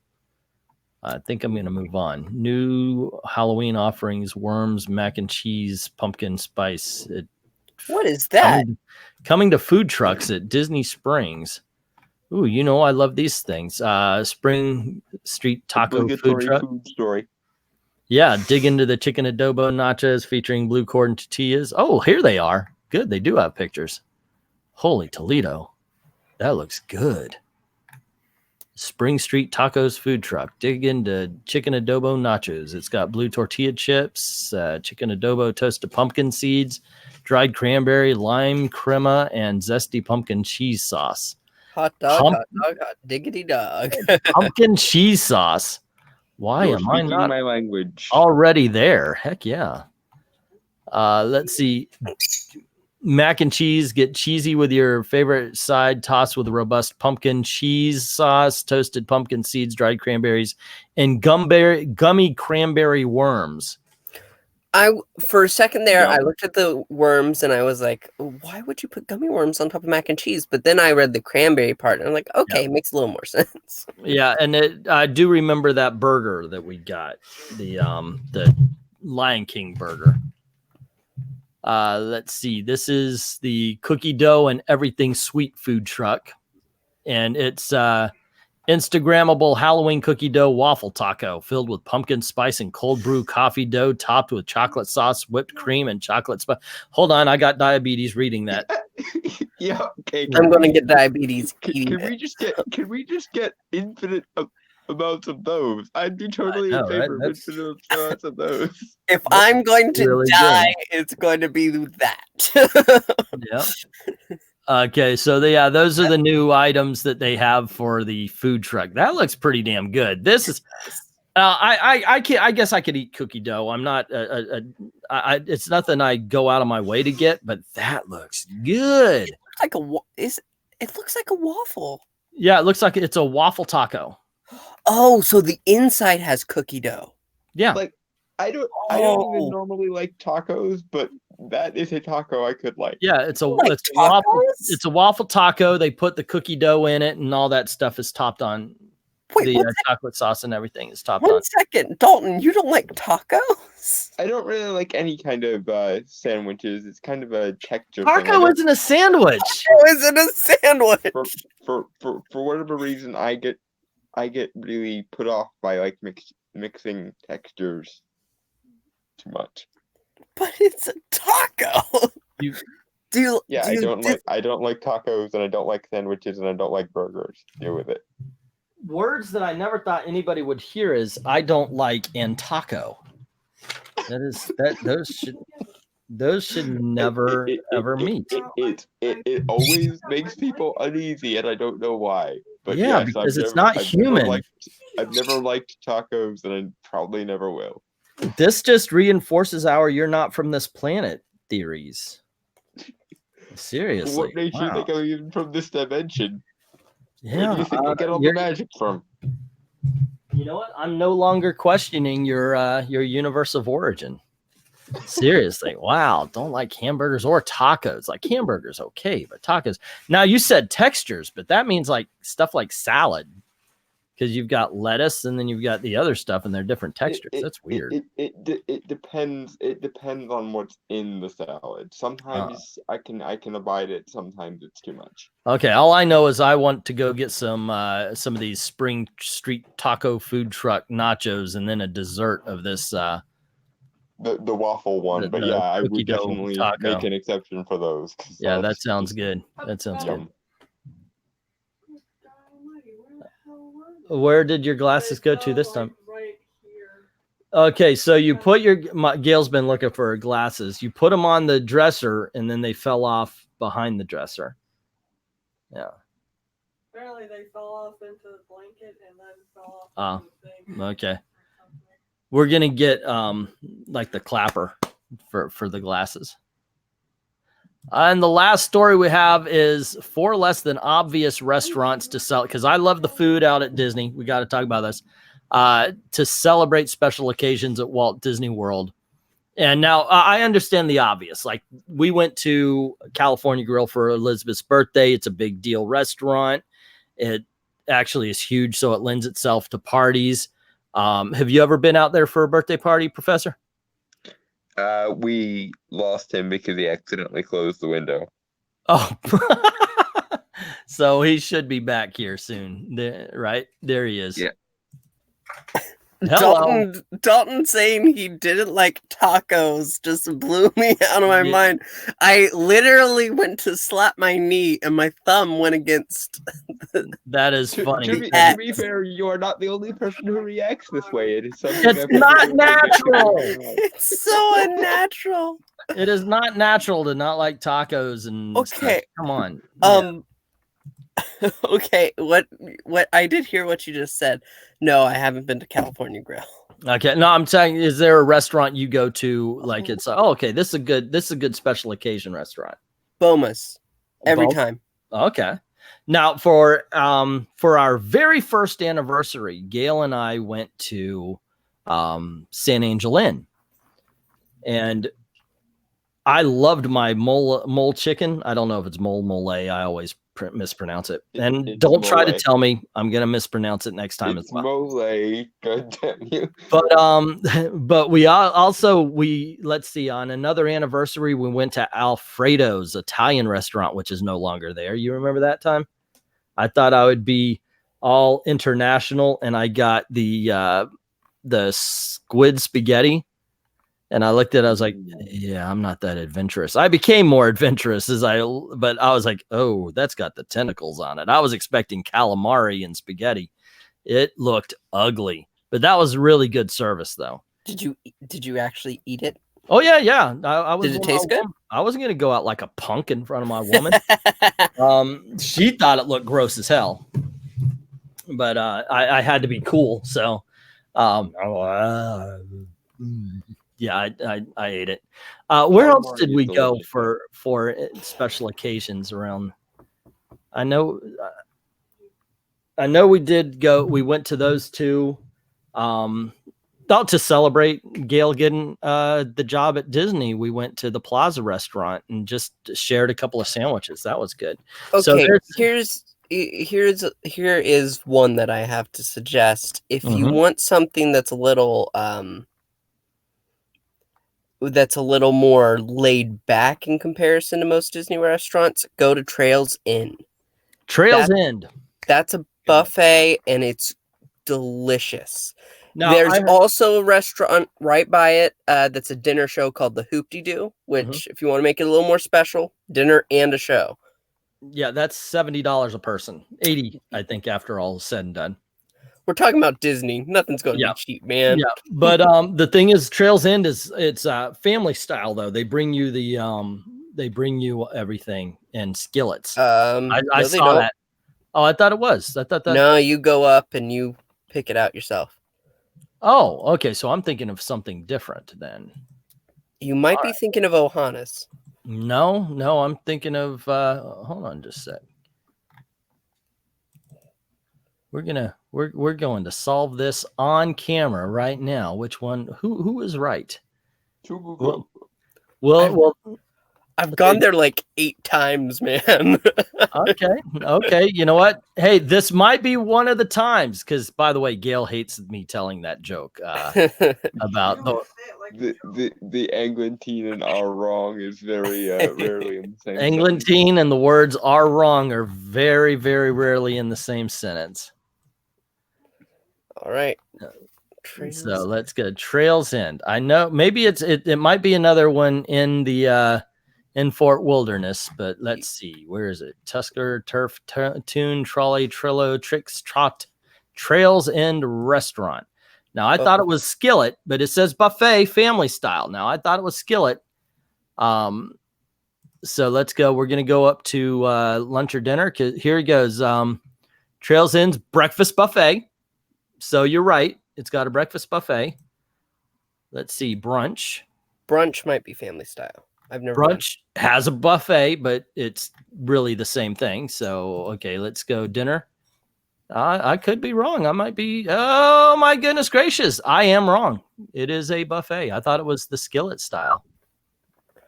I think I'm going to move on. New Halloween offerings: worms, mac and cheese, pumpkin spice. what is that? Coming to food trucks at Disney Springs. Ooh, I love these things. Spring Street Taco Food Truck. Food story. Yeah, dig into the chicken adobo nachos featuring blue corn tortillas. Oh, here they are. Good, they do have pictures. Holy Toledo. That looks good. Spring Street Tacos Food Truck. Dig into chicken adobo nachos. It's got blue tortilla chips, chicken adobo toasted pumpkin seeds, dried cranberry, lime crema, and zesty pumpkin cheese sauce. Hot dog, hot diggity dog. Pumpkin cheese sauce. Why You're am I speaking not my language? already there? Heck yeah. Let's see. Mac and cheese. Get cheesy with your favorite side, tossed with a robust pumpkin cheese sauce, toasted pumpkin seeds, dried cranberries, and gummy cranberry worms. For a second there, Yum. I looked at the worms and I was like, why would you put gummy worms on top of mac and cheese? But then I read the cranberry part and I'm like, okay, it makes a little more sense. Yeah, and I do remember that burger that we got, the Lion King burger. Let's see. This is the cookie dough and everything sweet food truck, and it's Instagrammable Halloween cookie dough waffle taco filled with pumpkin spice and cold brew coffee dough topped with chocolate sauce, whipped cream, and chocolate spice. Hold on, I got diabetes reading that. Yeah, okay. I'm going to get diabetes. Can we just get infinite amounts of those? I'd be totally know, in favor right? of infinite amounts of those. If I'm going to really die, it's going to be that. Yeah. Okay, so those are the new items that they have for the food truck. That looks pretty damn good. This is, I guess I could eat cookie dough. I'm not, it's nothing I go out of my way to get, but that looks good. It looks like a waffle. Yeah, it looks like it's a waffle taco. Oh, so the inside has cookie dough. Yeah. Like, I don't even normally like tacos, but that is a taco I could like. Yeah, it's a tacos? It's a waffle taco. They put the cookie dough in it, and all that stuff is topped on. Wait, the chocolate sauce and everything is topped one on. second, Dalton, you don't like tacos? I don't really like any kind of sandwiches. It's kind of a texture Taco thing. isn't a sandwich. How is it a sandwich? For whatever reason, I get really put off by like mixing textures too much. But it's a taco. I don't like tacos, and I don't like sandwiches, and I don't like burgers. Deal with it. Words that I never thought anybody would hear is "I don't like" and "taco." Those should never ever meet. It always makes people uneasy, and I don't know why. But yeah, yes, because it's not human. I've never liked tacos, and I probably never will. This just reinforces our "you're not from this planet" theories. Seriously, What makes you think I'm even from this dimension? Yeah, Where do you think I get all the magic from? You know what? I'm no longer questioning your universe of origin. Seriously, wow! Don't like hamburgers or tacos. Like hamburgers, okay, but tacos. Now you said textures, but that means like stuff like salad, because you've got lettuce and then you've got the other stuff, and they're different textures. That's weird. It depends. It depends on what's in the salad. Sometimes I can abide it. Sometimes it's too much. Okay, all I know is I want to go get some of these Spring Street Taco food truck nachos, and then a dessert of this. The waffle one, but yeah, I would definitely taco. make an exception for those. Yeah, that sounds good. That sounds good. Where did your glasses go to this time? Right here. Okay, so you put Gail's been looking for her glasses. You put them on the dresser, and then they fell off behind the dresser. Yeah. Apparently, they fell off into the blanket and then fell Oh, off into the thing. okay. We're gonna get like the clapper for the glasses. And the last story we have is 4 less than obvious restaurants to sell, because I love the food out at Disney. We got to talk about this. To celebrate special occasions at Walt Disney World. And now I understand the obvious. Like, we went to California Grill for Elizabeth's birthday. It's a big deal restaurant. It actually is huge, so it lends itself to parties. Have you ever been out there for a birthday party, Professor? We lost him because he accidentally closed the window. Oh, so he should be back here soon, right? There he is. Yeah. Hello. Dalton saying he didn't like tacos just blew me out of my Yeah. mind. I literally went to slap my knee and my thumb went against. That is funny. To be fair, you are not the only person who reacts this way. It is something It's I've not heard. natural. It's so unnatural. It is not natural to not like tacos and Okay. stuff. Come on. Okay, what I did hear what you just said. No, I haven't been to California Grill. Okay. No, I'm saying, is there a restaurant you go to like it's okay, this is a good special occasion restaurant? Boma's. Every Both? time. Okay. Now for our very first anniversary, Gail and I went to San Angel Inn. And I loved my mole chicken. I don't know if it's mole. I always mispronounce it. And It's don't try to mole. tell me I'm going to mispronounce it next time as It's well. mole. God damn you. But we let's see, on another anniversary, we went to Alfredo's Italian restaurant, which is no longer there. You remember that time? I thought I would be all international, and I got the squid spaghetti. And I looked at it, I was like, yeah, I'm not that adventurous. I became more adventurous but I was like, oh, that's got the tentacles on it. I was expecting calamari and spaghetti. It looked ugly, but that was really good service though. Did you actually eat it? Oh yeah. I was. Did it taste good? I wasn't going to go out like a punk in front of my woman. She thought it looked gross as hell, but I had to be cool. So, yeah, I ate it. Where else did we go for special occasions around? I know we did go. We went to those two. Not to celebrate Gail getting the job at Disney. We went to the Plaza restaurant and just shared a couple of sandwiches. That was good. Okay, so here is one that I have to suggest. If you Mhm. want something that's a little more laid back in comparison to most Disney restaurants, go to Trails Inn. Trails End. That's a buffet and it's delicious. Now, There's also a restaurant right by it that's a dinner show called the Hoop-de-Doo, which if you want to make it a little more special, dinner and a show. Yeah, that's $70 a person. 80, I think, after all is said and done. We're talking about Disney. Nothing's going to be cheap, man. Yeah, but the thing is, Trails End it's family style though. They bring you everything in skillets. I saw that. Oh, I thought it was. I thought that. No, you go up and you pick it out yourself. Oh, okay. So I'm thinking of something different then. You might be thinking of Ohana's. No, I'm thinking of. Hold on, just a sec. We're going to solve this on camera right now. Which one? Who is right? Well, I've gone there like 8 times, man. Okay. You know what? Hey, this might be one of the times. Because by the way, Gail hates me telling that joke about the Eglantine and are wrong is very rarely in the same. Eglantine and the words "are wrong" are very, very rarely in the same sentence. All right. So let's go. Trails End. I know maybe it might be another one in the in Fort Wilderness, but let's see. Where is it? Tusker, Turf, Tune, Trolley, Trillo, Tricks, Trot, Trails End Restaurant. Now I thought it was Skillet, but it says buffet family style. Now I thought it was Skillet. So let's go. We're going to go up to lunch or dinner. Here it goes. Trails Inn's breakfast buffet. So you're right. It's got a breakfast buffet. Let's see. Brunch. Brunch might be family style. I've never Brunch has a buffet, but it's really the same thing. So, okay, let's go dinner. I could be wrong. I might be. Oh, my goodness gracious. I am wrong. It is a buffet. I thought it was the skillet style.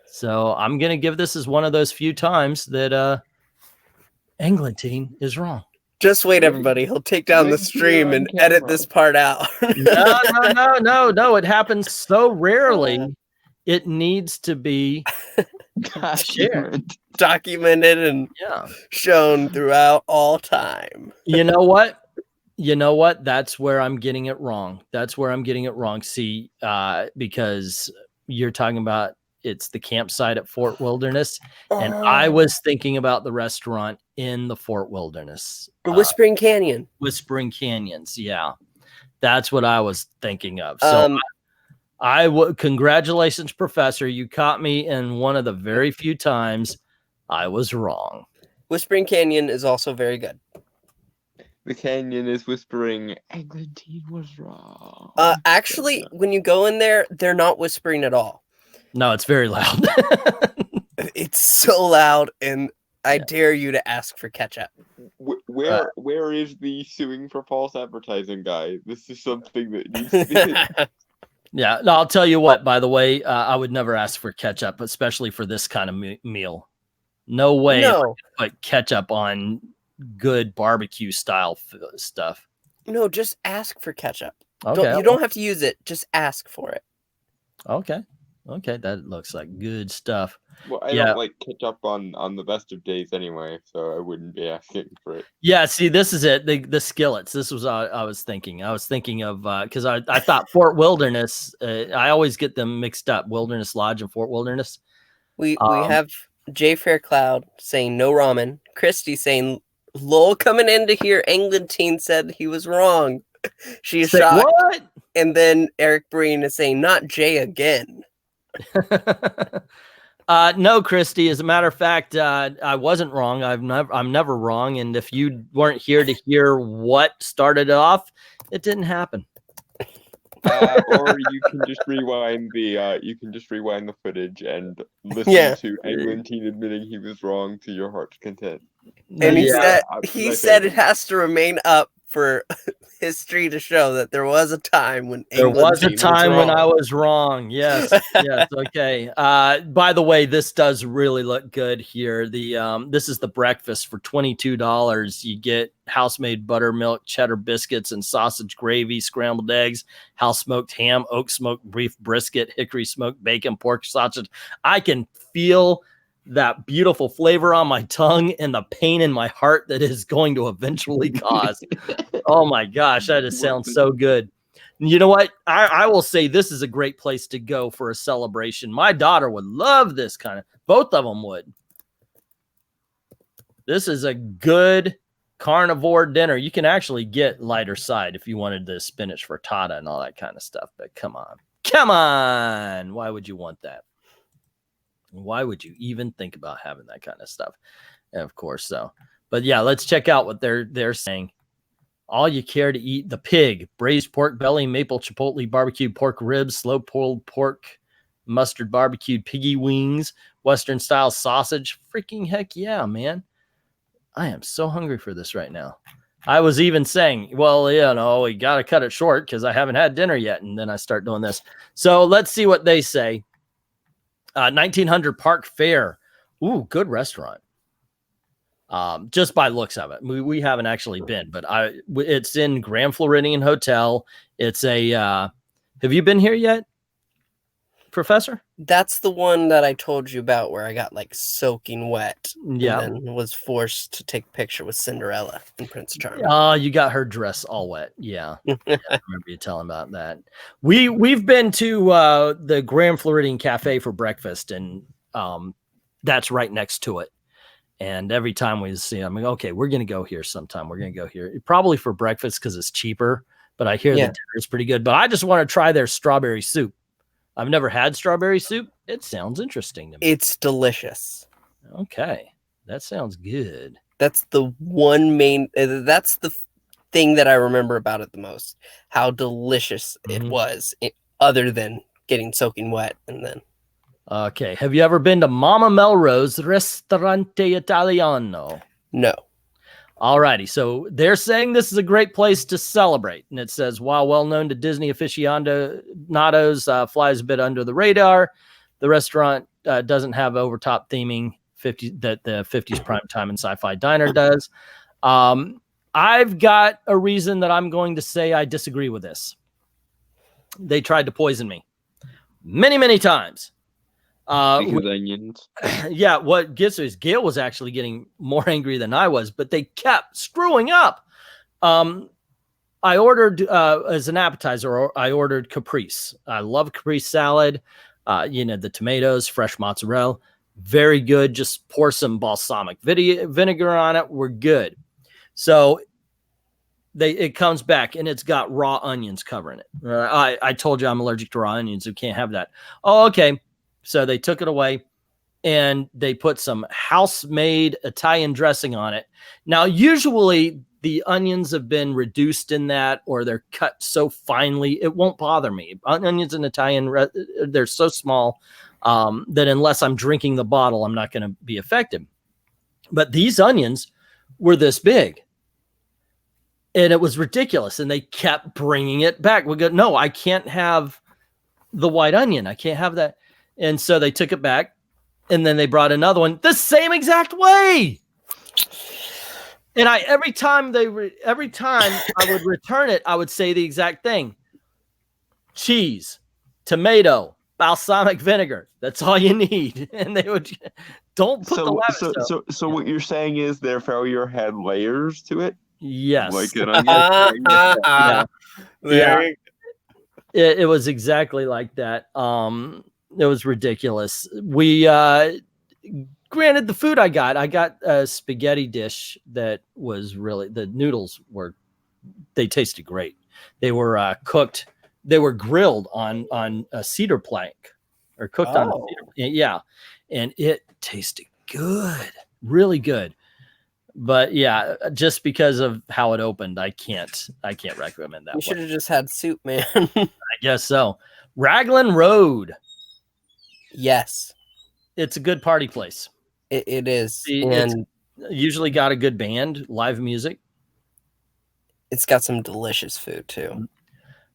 So I'm going to give this as one of those few times that Englentine is wrong. Just wait, everybody. He'll take down the stream and edit this part out. No. It happens so rarely. It needs to be documented and shown throughout all time. You know what? That's where I'm getting it wrong. See, because you're talking about it's the campsite at Fort Wilderness, and I was thinking about the restaurant in the Fort Wilderness. The Whispering Canyon. Whispering Canyons, yeah. That's what I was thinking of. So congratulations, Professor. You caught me in one of the very few times I was wrong. Whispering Canyon is also very good. The canyon is whispering, Eglantine was wrong. Actually, when you go in there, they're not whispering at all. No, it's very loud. It's so loud, and I dare you to ask for ketchup. Where is the suing for false advertising guy? This is something that needs to be... Yeah, no, I'll tell you what, by the way, I would never ask for ketchup, especially for this kind of meal. No way I put ketchup on good barbecue style stuff. No, just ask for ketchup. Okay. You don't have to use it. Just ask for it. Okay, that looks like good stuff. Well, I don't like ketchup on the best of days anyway, so I wouldn't be asking for it. Yeah, see, this is it. The skillets. This was I was thinking. I was thinking of because I thought Fort Wilderness. I always get them mixed up. Wilderness Lodge and Fort Wilderness. We have Jay Faircloud saying no ramen. Christy saying Lowell coming in to hear Englentine said he was wrong. She is shocked. What? And then Eric Breen is saying not Jay again. No, Christy. As a matter of fact, I wasn't wrong. I'm never wrong. And if you weren't here to hear what started it off, it didn't happen. Or you can just rewind the footage and listen to Eglantine admitting he was wrong to your heart's content. And he said it has to remain up for history to show that there was a time when I was wrong. Yes. Okay. By the way, this does really look good here. This is the breakfast for $22. You get house-made buttermilk, cheddar biscuits, and sausage gravy, scrambled eggs, house-smoked ham, oak smoked beef brisket, hickory smoked bacon, pork sausage. I can feel that beautiful flavor on my tongue and the pain in my heart that is going to eventually cause. Oh my gosh, that just sounds so good. You know what? I will say this is a great place to go for a celebration. My daughter would love this kind of, both of them would. This is a good carnivore dinner. You can actually get lighter side if you wanted the spinach frittata and all that kind of stuff, but come on. Why would you want that? Why would you even think about having that kind of stuff? And of course, so. But yeah, let's check out what they're saying. All you care to eat: the pig, braised pork belly, maple chipotle barbecued pork ribs, slow pulled pork, mustard barbecued piggy wings, Western style sausage. Freaking heck yeah, man! I am so hungry for this right now. I was even saying, well, we got to cut it short because I haven't had dinner yet, and then I start doing this. So let's see what they say. 1900 Park Fair. Ooh, good restaurant. Just by looks of it. We haven't actually been, but it's in Grand Floridian Hotel. It's have you been here yet, Professor? That's the one that I told you about where I got like soaking wet. Yeah. And then was forced to take a picture with Cinderella and Prince Charming. Oh, you got her dress all wet. Yeah. I remember you telling about that. We've been to the Grand Floridian Cafe for breakfast, and that's right next to it. And every time we see, I'm like, okay, we're going to go here sometime. We're going to go here probably for breakfast because it's cheaper, but I hear the dinner is pretty good. But I just want to try their strawberry soup. I've never had strawberry soup. It sounds interesting to me. It's delicious. Okay, that sounds good. That's the one main. That's the thing that I remember about it the most. How delicious it was, other than getting soaking wet. And then, Okay, have you ever been to Mama Melrose Ristorante Italiano? no. Alrighty, so they're saying this is a great place to celebrate, and it says while well known to Disney aficionados, flies a bit under the radar. The restaurant doesn't have overtop theming that the 50s primetime and sci-fi diner does. I've got a reason that I'm going to say I disagree with this. They tried to poison me many, many times. Because onions. Yeah, what gets is Gail was actually getting more angry than I was, but they kept screwing up. I ordered as an appetizer, I ordered caprese. I love caprese salad. The tomatoes, fresh mozzarella, very good. Just pour some balsamic vinegar on it. We're good. So it comes back and it's got raw onions covering it. I told you I'm allergic to raw onions. You can't have that. Oh, okay. So they took it away and they put some house-made Italian dressing on it. Now, usually the onions have been reduced in that, or they're cut so finely, it won't bother me. Onions in Italian, they're so small that unless I'm drinking the bottle, I'm not going to be affected. But these onions were this big. And it was ridiculous. And they kept bringing it back. We go, no, I can't have the white onion. I can't have that. And so they took it back, and then they brought another one the same exact way. And every time I would return it, I would say the exact thing: cheese, tomato, balsamic vinegar. That's all you need. And they would don't put the lettuce. So what you're saying is their failure had layers to it? Yes. Like an onion. Yeah. It was exactly like that. It was ridiculous. We granted the food I got a spaghetti dish that was really, the noodles they tasted great. They were cooked. They were grilled on a cedar plank, or cooked on a cedar. Yeah. And it tasted good, really good. But yeah, just because of how it opened, I can't recommend that. You should have just had soup, man. I guess so. Raglan Road. Yes, it's a good party place. It is, and usually got a good band, live music. It's got some delicious food too.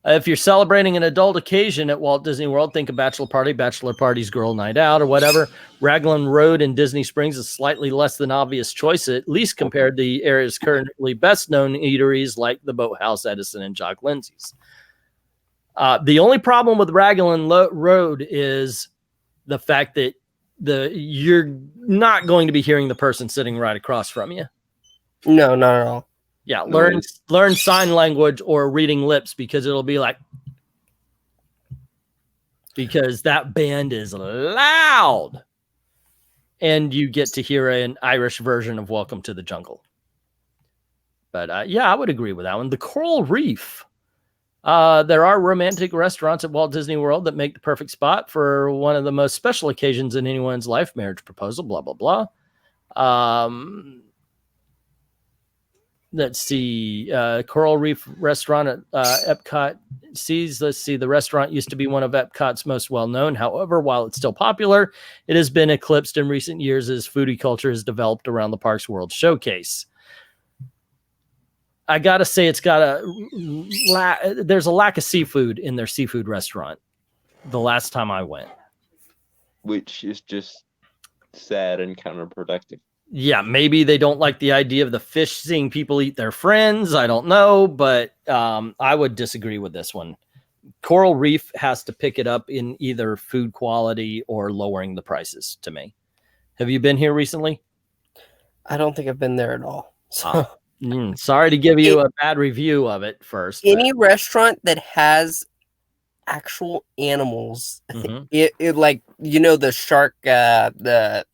If you're celebrating an adult occasion at Walt Disney World, think of bachelor parties, girl night out, or whatever. Raglan Road in Disney Springs is slightly less than obvious choice, at least compared to the area's currently best known eateries like the Boathouse, Edison, and Jock Lindsay's. The only problem with Raglan Road is the fact that you're not going to be hearing the person sitting right across from you. No, not at all. Yeah, learn sign language or reading lips, because it'll be like, because that band is loud, and you get to hear an Irish version of Welcome to the Jungle. But yeah, I would agree with that one. The Coral Reef. There are romantic restaurants at Walt Disney World that make the perfect spot for one of the most special occasions in anyone's life: marriage proposal, blah, blah, blah. Let's see. Coral Reef Restaurant at Epcot sees. Let's see. The restaurant used to be one of Epcot's most well-known. However, while it's still popular, it has been eclipsed in recent years as foodie culture has developed around the park's World Showcase. I got to say, it's got there's a lack of seafood in their seafood restaurant the last time I went. Which is just sad and counterproductive. Yeah, maybe they don't like the idea of the fish seeing people eat their friends. I don't know, but I would disagree with this one. Coral Reef has to pick it up in either food quality or lowering the prices to me. Have you been here recently? I don't think I've been there at all. So. Sorry to give you a bad review of it first. Any restaurant that has actual animals, it like, the shark, the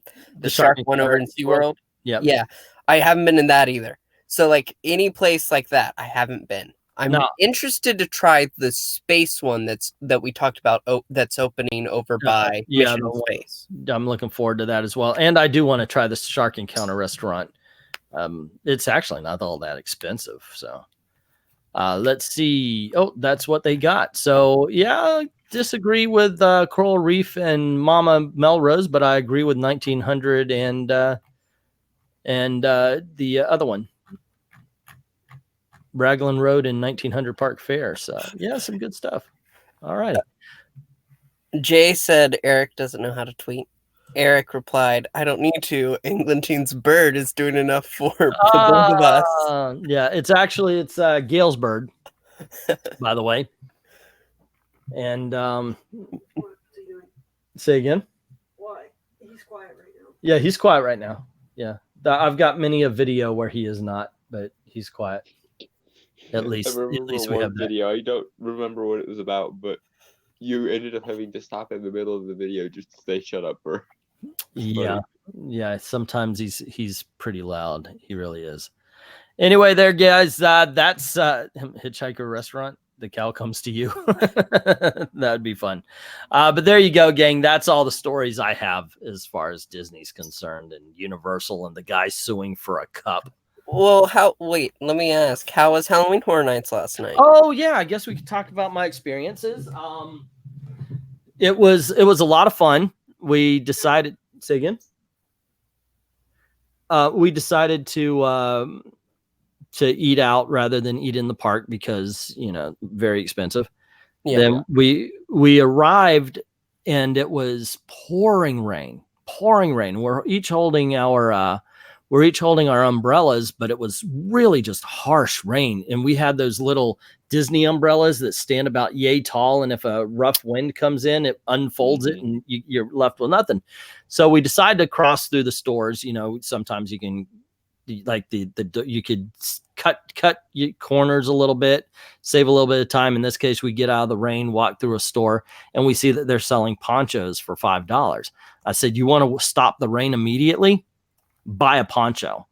shark one over in SeaWorld. Yeah. I haven't been in that either. So like any place like that, I haven't been. I'm No. interested to try the space one that we talked about. That's opening over by Yeah, Mission Space. I'm looking forward to that as well. And I do want to try the Shark Encounter restaurant. It's actually not all that expensive. So let's see. Oh, that's what they got. So yeah, disagree with Coral Reef and Mama Melrose, but I agree with 1900 and the other one, Raglan Road and 1900 Park Fair. So yeah, some good stuff. All right. Jay said Eric doesn't know how to tweet. Eric replied, I don't need to. Englantine's bird is doing enough for the both of us. Yeah, it's Gail's bird, by the way. And What's he doing? say again. Why? He's quiet right now. Yeah, he's quiet right now. Yeah, I've got many a video where he is not, but he's quiet. At least I remember we one have that. video. I don't remember what it was about, but you ended up having to stop in the middle of the video just to say "shut up," bird. Yeah, yeah. Sometimes he's pretty loud. He really is. Anyway, there, guys. That's Hitchhiker Restaurant. The cow comes to you. That'd be fun. But there you go, gang. That's all the stories I have as far as Disney's concerned, and Universal, and the guy suing for a cup. Well, wait, let me ask. How was Halloween Horror Nights last night? Oh yeah, I guess we could talk about my experiences. It was a lot of fun. We decided. Say again. We decided to eat out rather than eat in the park because very expensive. Yeah. Then we arrived and it was pouring rain. We're each holding our umbrellas, but it was really just harsh rain. And we had those little Disney umbrellas that stand about yay tall, and if a rough wind comes in, it unfolds it, and you're left with nothing. So we decided to cross through the stores. Sometimes you can, like you could cut corners a little bit, save a little bit of time. In this case, we get out of the rain, walk through a store, and we see that they're selling ponchos for $5. I said, "You want to stop the rain immediately? Buy a poncho."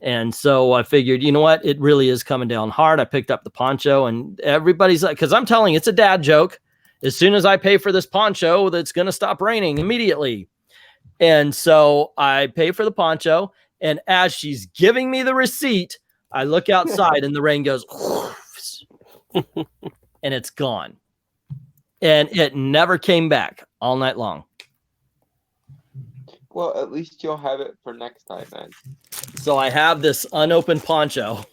And so I figured, you know what? It really is coming down hard. I picked up the poncho, and everybody's like, because I'm telling you, it's a dad joke. As soon as I pay for this poncho, that's going to stop raining immediately. And so I pay for the poncho. And as she's giving me the receipt, I look outside and the rain goes, and it's gone. And it never came back all night long. Well, at least you'll have it for next time, man. So I have this unopened poncho.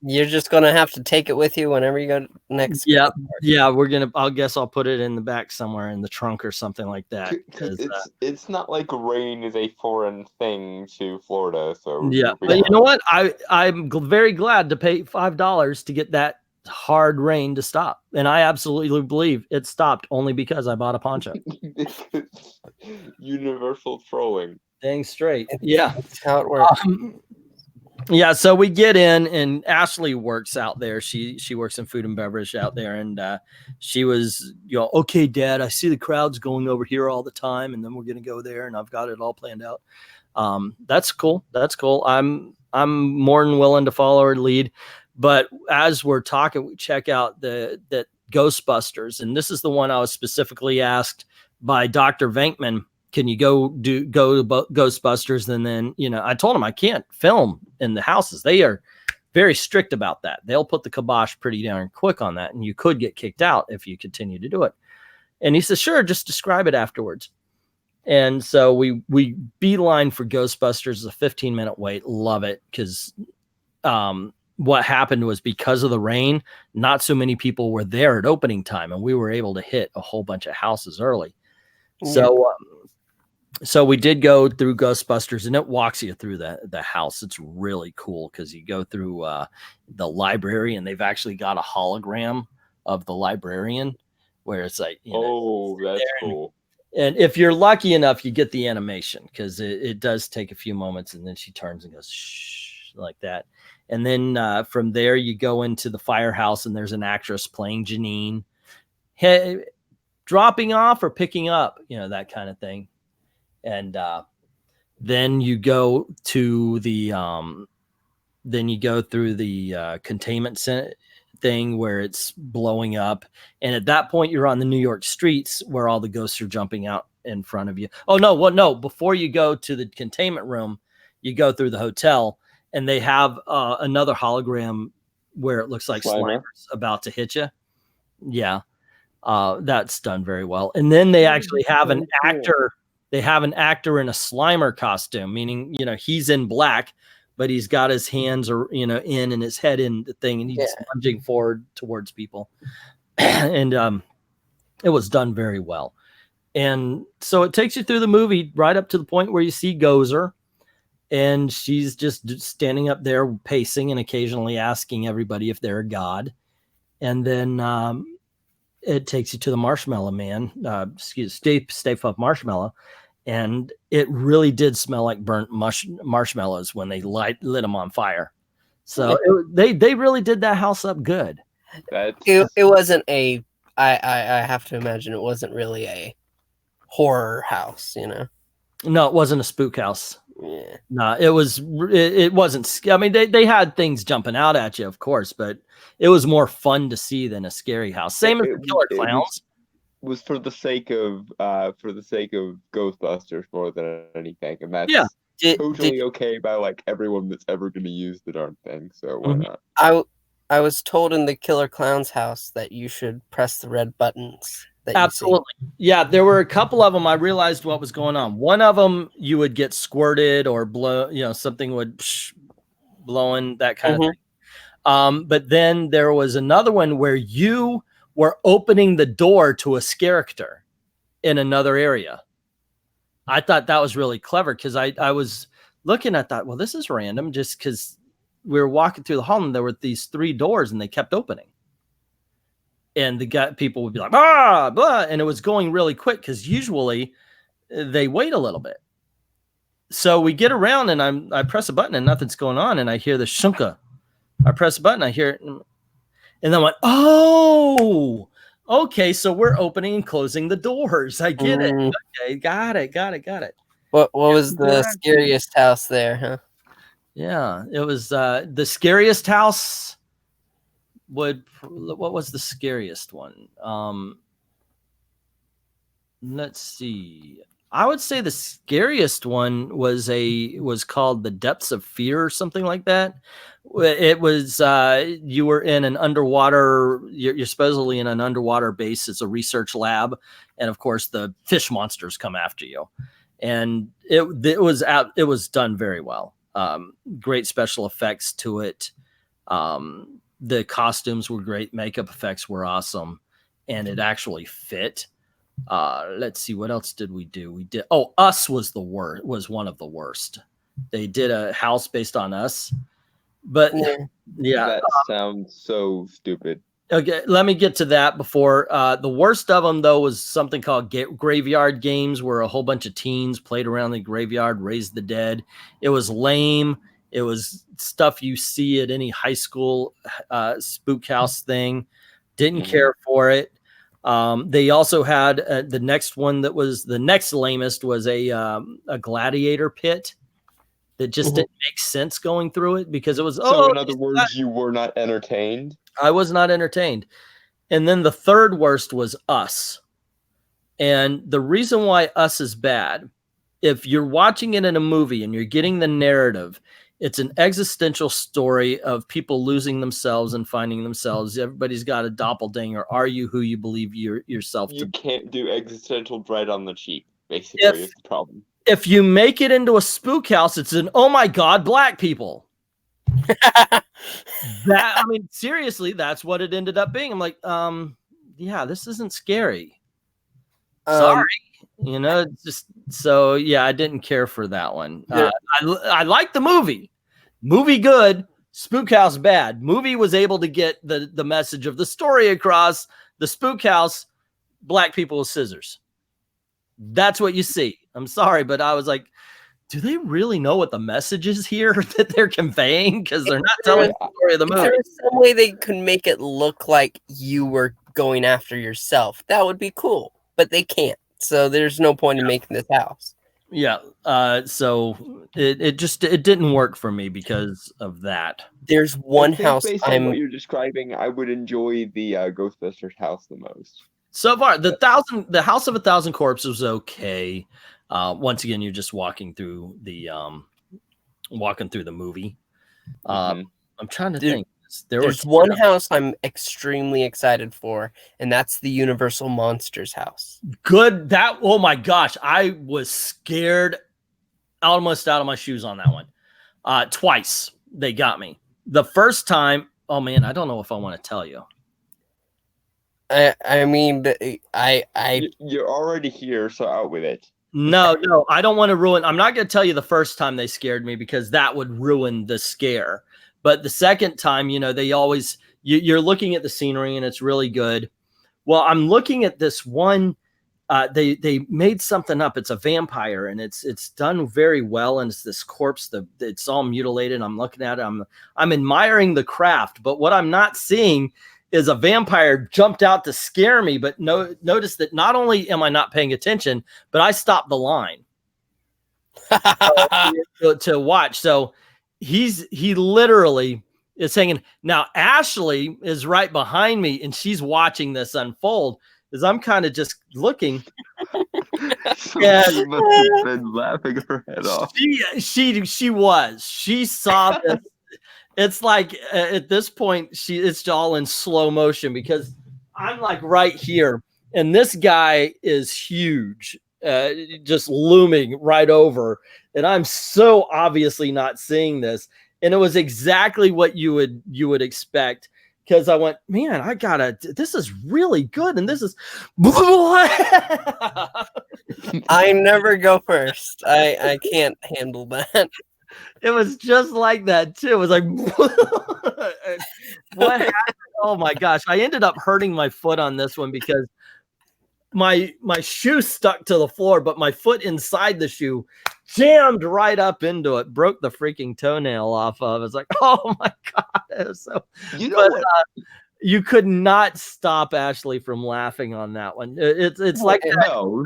You're just gonna have to take it with you whenever you go next. Yeah, I guess I'll put it in the back somewhere in the trunk or something like that. Because it's not like rain is a foreign thing to Florida, so yeah. But you know what? I'm very glad to pay $5 to get that hard rain to stop, and I absolutely believe it stopped only because I bought a poncho. Universal trolling. Dang straight. Yeah, That's how it works. Yeah, so we get in, and Ashley works out there. She works in food and beverage out there, and she was, okay, Dad, I see the crowds going over here all the time, and then we're gonna go there, and I've got it all planned out. That's cool. I'm more than willing to follow her lead. But as we're talking, we check out the Ghostbusters, and this is the one I was specifically asked by Dr. Venkman. Can you go to Ghostbusters? And then, I told him I can't film in the houses. They are very strict about that. They'll put the kibosh pretty darn quick on that, and you could get kicked out if you continue to do it. And he says, sure, just describe it afterwards. And so we beeline for Ghostbusters. It's a 15-minute wait. Love it, because what happened was, because of the rain, not so many people were there at opening time, and we were able to hit a whole bunch of houses early. Yeah. So we did go through Ghostbusters, and it walks you through the house. It's really cool because you go through the library, and they've actually got a hologram of the librarian where it's like, that's cool. And if you're lucky enough, you get the animation, because it does take a few moments, and then she turns and goes, shh, like that. And then from there, you go into the firehouse, and there's an actress playing Janine. Hey, dropping off or picking up, that kind of thing. And then you go to the Then you go through the containment thing where it's blowing up. And at that point, you're on the New York streets where all the ghosts are jumping out in front of you. Oh, no. Well, no. Before you go to the containment room, you go through the hotel and they have another hologram where it looks like Slimer's about to hit you. Yeah. That's done very well. And then they actually have an actor. They have an actor in a Slimer costume, meaning, he's in black, but he's got his hands in and his head in the thing, and he's lunging forward towards people. And it was done very well. And so it takes you through the movie right up to the point where you see Gozer, and she's just standing up there pacing and occasionally asking everybody if they're a god. And then it takes you to the Marshmallow Man, Stay Puft Marshmallow. And it really did smell like burnt marshmallows when they lit them on fire. So they really did that house up good. It wasn't a, I have to imagine it wasn't really a horror house, No, it wasn't a spook house. Yeah. No, it wasn't. I mean, they had things jumping out at you, of course, but it was more fun to see than a scary house. Same as the Killer Clowns. Was for the sake of Ghostbusters more than anything, and that's totally okay by like everyone that's ever going to use the darn thing. So why not? I was told in the Killer Clowns house that you should press the red buttons. Absolutely, yeah. There were a couple of them. I realized what was going on. One of them, you would get squirted or blow. Something would blowing, that kind of thing. But then there was another one where you were opening the door to a character in another area. I thought that was really clever because I was looking at that. Well, this is random just because we were walking through the hall and there were these 3 doors and they kept opening. And people would be like, blah, blah. And it was going really quick because usually they wait a little bit. So we get around and I press a button and nothing's going on. And I hear the shunka. I press a button, I hear it. And then I went, oh, okay. So we're opening and closing the doors. I get it. Okay, got it. What was the scariest house there, huh? Yeah, it was the scariest house. What was the scariest one? Let's see. I would say the scariest one was called The Depths of Fear or something like that. It was you were in an underwater. You're supposedly in an underwater base. It's a research lab, and of course the fish monsters come after you. And it was done very well. Great special effects to it. The costumes were great. Makeup effects were awesome, and it actually fit. Let's see, what else did we do? We did Us was one of the worst. They did a house based on Us, but yeah, that sounds so stupid. Okay, let me get to that before the worst of them though was something called Graveyard Games, where a whole bunch of teens played around the graveyard, raised the dead. It was lame. It was stuff you see at any high school spook house thing. Didn't care for it. They also had the next one that was the next lamest was a gladiator pit that just didn't make sense going through it because it was. So in other words, you were not entertained? I was not entertained. And then the third worst was Us. And the reason why Us is bad, if you're watching it in a movie and you're getting the narrative, it's an existential story of people losing themselves and finding themselves. Everybody's got a doppelganger. Are you who you believe yourself to be? You can't do existential dread on the cheap, basically, is the problem. If you make it into a spook house, it's an, oh my God, black people. Seriously, that's what it ended up being. I'm like, yeah, this isn't scary. Sorry. It's just so yeah, I didn't care for that one. I like the movie good, spook house bad. Movie was able to get the message of the story across. The spook house, black people with scissors. That's what you see. I'm sorry, but I was like, do they really know what the message is here that they're conveying? Because they're not telling the story of the movie. If there was some way they could make it look like you were going after yourself, that would be cool. But they can't. So there's no point in making this house. Yeah. So it didn't work for me because of that. There's I one think house based on what you're describing, I would enjoy the Ghostbusters house the most. So far, the House of a Thousand Corpses was okay. Once again, you're just walking through the movie. Mhm. I'm trying to There- think. There There's was one house I'm extremely excited for, and that's the Universal Monsters house. good. That oh my gosh, I was scared almost out of my shoes on that one. Twice they got me. The first time, oh man, I don't know if I want to tell you. I mean, You're already here, so out with it. No, I don't want to ruin. I'm not going to tell you the first time they scared me because that would ruin the scare. But the second time, they always you're looking at the scenery and it's really good. Well, I'm looking at this one. They made something up. It's a vampire and it's done very well. And it's this corpse. It's all mutilated. I'm looking at it. I'm admiring the craft. But what I'm not seeing is a vampire jumped out to scare me. But notice that not only am I not paying attention, but I stopped the line to watch. So he literally is saying, now Ashley is right behind me and she's watching this unfold as I'm kind of just looking. Yeah, she must have been laughing her head off. She saw this. It's like at this point it's all in slow motion because I'm like right here and this guy is huge, just looming right over, and I'm so obviously not seeing this, and it was exactly what you would expect because I went, man, this is really good, and this is I never go first. I can't handle that. it was just like that too. It was like what happened? Oh my gosh, I ended up hurting my foot on this one because my shoe stuck to the floor, but my foot inside the shoe jammed right up into it, broke the freaking toenail off of. It's like, oh my god, it was so. You know what? You could not stop Ashley from laughing on that one. It's like no,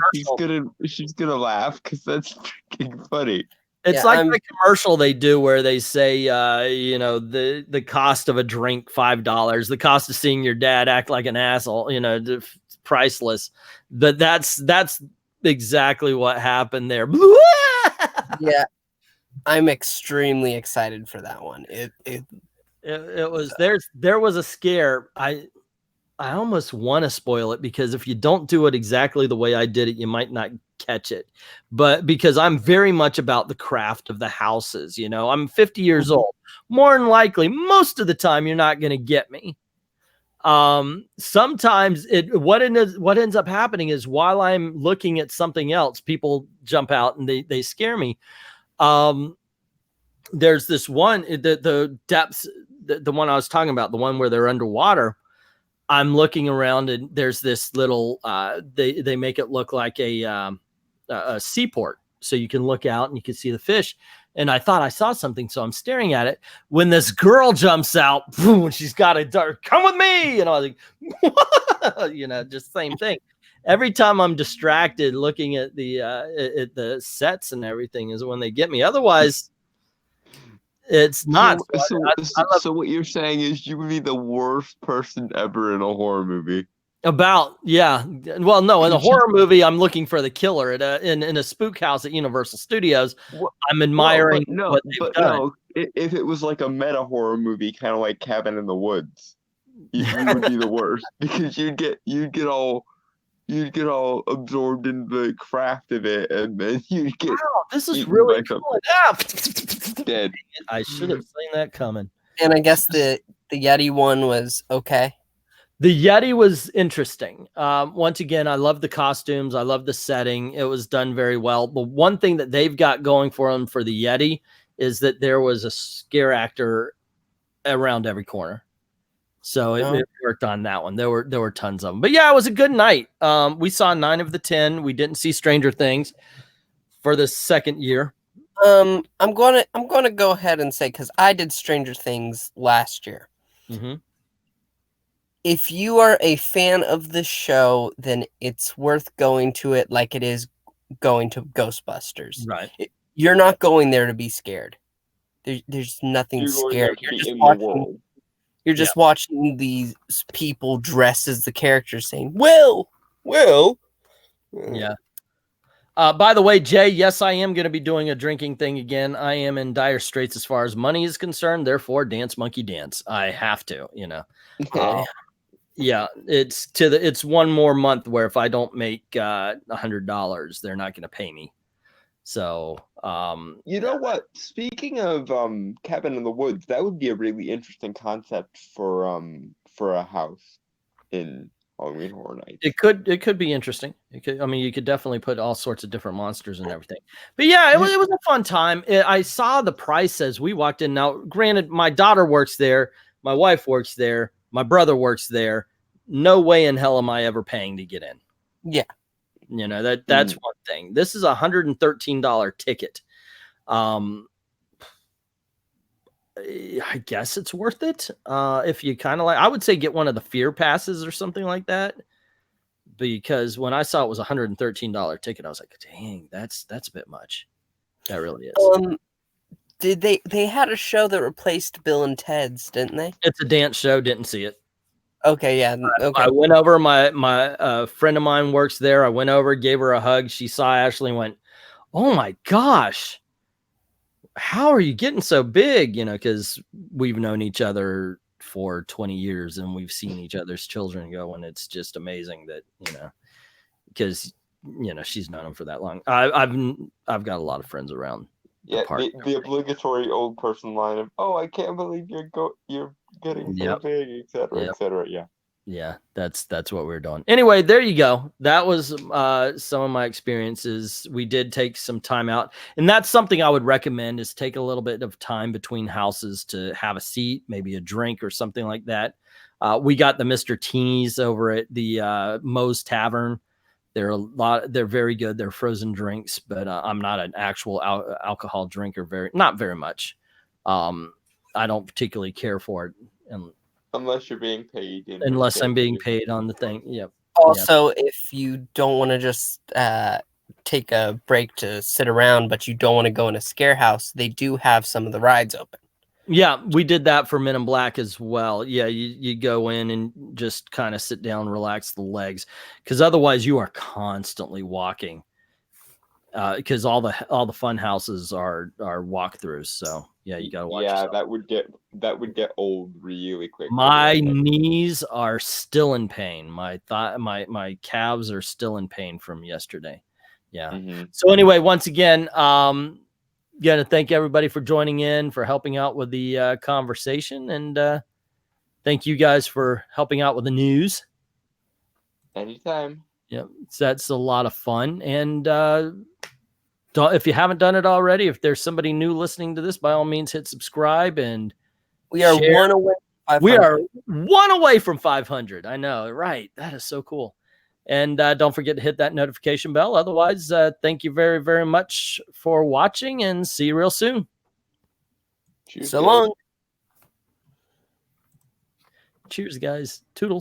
she's gonna laugh because that's freaking funny. It's like the commercial they do where they say, the cost of a drink $5, the cost of seeing your dad act like an asshole, priceless. But that's exactly what happened there. Yeah, I'm extremely excited for that one. It was there was a scare. I almost want to spoil it because if you don't do it exactly the way I did it, you might not catch it. But because I'm very much about the craft of the houses, I'm 50 years old. More than likely, most of the time, you're not going to get me. Sometimes what ends up happening is while I'm looking at something else, people jump out and they scare me. There's this one, the depths, the one I was talking about, the one where they're underwater. I'm looking around and there's this little, they make it look like a seaport. So you can look out and you can see the fish. And I thought I saw something. So I'm staring at it when this girl jumps out, boom, she's got a dart, come with me. And I was like, just same thing. Every time I'm distracted looking at the sets and everything is when they get me. Otherwise, it's not. So what you're saying is you would be the worst person ever in a horror movie. Yeah. Well, no, in a horror movie, I'm looking for the killer. In a spook house at Universal Studios, I'm admiring what they've done. No, if it was like a meta horror movie, kind of like Cabin in the Woods, you would be the worst because you'd get all absorbed in the craft of it, and then you'd get. Wow, this is really cool. Dead. I should have seen that coming. And I guess the Yeti one was okay. The Yeti was interesting. Once again, I love the costumes. I love the setting. It was done very well. The one thing that they've got going for them for the Yeti is that there was a scare actor around every corner. So it worked on that one. There were tons of them. But yeah, it was a good night. We saw 9 of the 10. We didn't see Stranger Things for the second year. I'm gonna go ahead and say, because I did Stranger Things last year. Mm-hmm. If you are a fan of the show, then it's worth going to it like it is going to Ghostbusters. Right. You're not going there to be scared. There's nothing You're going there scary. to You're be just in the watching. world. You're just watching these people dressed as the characters saying, "Will." Yeah. By the way, Jay, yes, I am going to be doing a drinking thing again. I am in dire straits as far as money is concerned. Therefore, dance, monkey, dance. I have to, you know. Yeah, it's one more month where if I don't make $100, they're not going to pay me. So, You know what? Speaking of cabin in the woods, that would be a really interesting concept for a house in Halloween Horror Nights. it could be interesting. I mean, you could definitely put all sorts of different monsters and everything. But yeah, it was a fun time. I saw the price as we walked in. Now, granted, my daughter works there, my wife works there, my brother works there. No way in hell am I ever paying to get in. Yeah. You know, that's one thing. This is $113 ticket. I guess it's worth it. If you kind of like, I would say get one of the fear passes or something like that. Because when I saw it was $113 ticket, I was like, dang, that's a bit much. That really is. Did they had a show that replaced Bill and Ted's, didn't they? It's a dance show. Didn't see it. Okay, yeah. Okay. I went over. My friend of mine works there. I went over, gave her a hug. She saw Ashley and went, "Oh my gosh, how are you getting so big?" You know, because we've known each other for 20 years and we've seen each other's children go, and it's just amazing that, you know, because, you know, she's known him for that long. I've got a lot of friends around. Yeah, the obligatory old person line of, "Oh, I can't believe you're getting so big," etc., etc. Yeah. Yeah, that's what we're doing. Anyway, there you go. That was some of my experiences. We did take some time out, and that's something I would recommend, is take a little bit of time between houses to have a seat, maybe a drink or something like that. We got the Mr. Teenies over at the Moe's Tavern. They're very good. They're frozen drinks, but I'm not an actual alcohol drinker. Not very much. I don't particularly care for it. Unless you're being paid. Unless I'm being paid on the thing. Yep. Also, if you don't want to just take a break to sit around, but you don't want to go in a scare house, they do have some of the rides open. Yeah, we did that for Men in Black as well. Yeah, you go in and just kind of sit down, relax the legs, because otherwise you are constantly walking. Because all the fun houses are walkthroughs. So yeah, you gotta watch. Yeah, yourself. that would get old really quick. My knees are still in pain. My calves are still in pain from yesterday. Yeah. Mm-hmm. So anyway, once again, gonna thank everybody for joining in, for helping out with the conversation, and thank you guys for helping out with the news. Anytime. Yeah, that's a lot of fun. And if you haven't done it already, if there's somebody new listening to this, by all means hit subscribe, and we are share. one away. We are one away from 500. I know, right? That is so cool. And don't forget to hit that notification bell. Otherwise, thank you very, very much for watching, and see you real soon. So long. Cheers, guys. Toodles.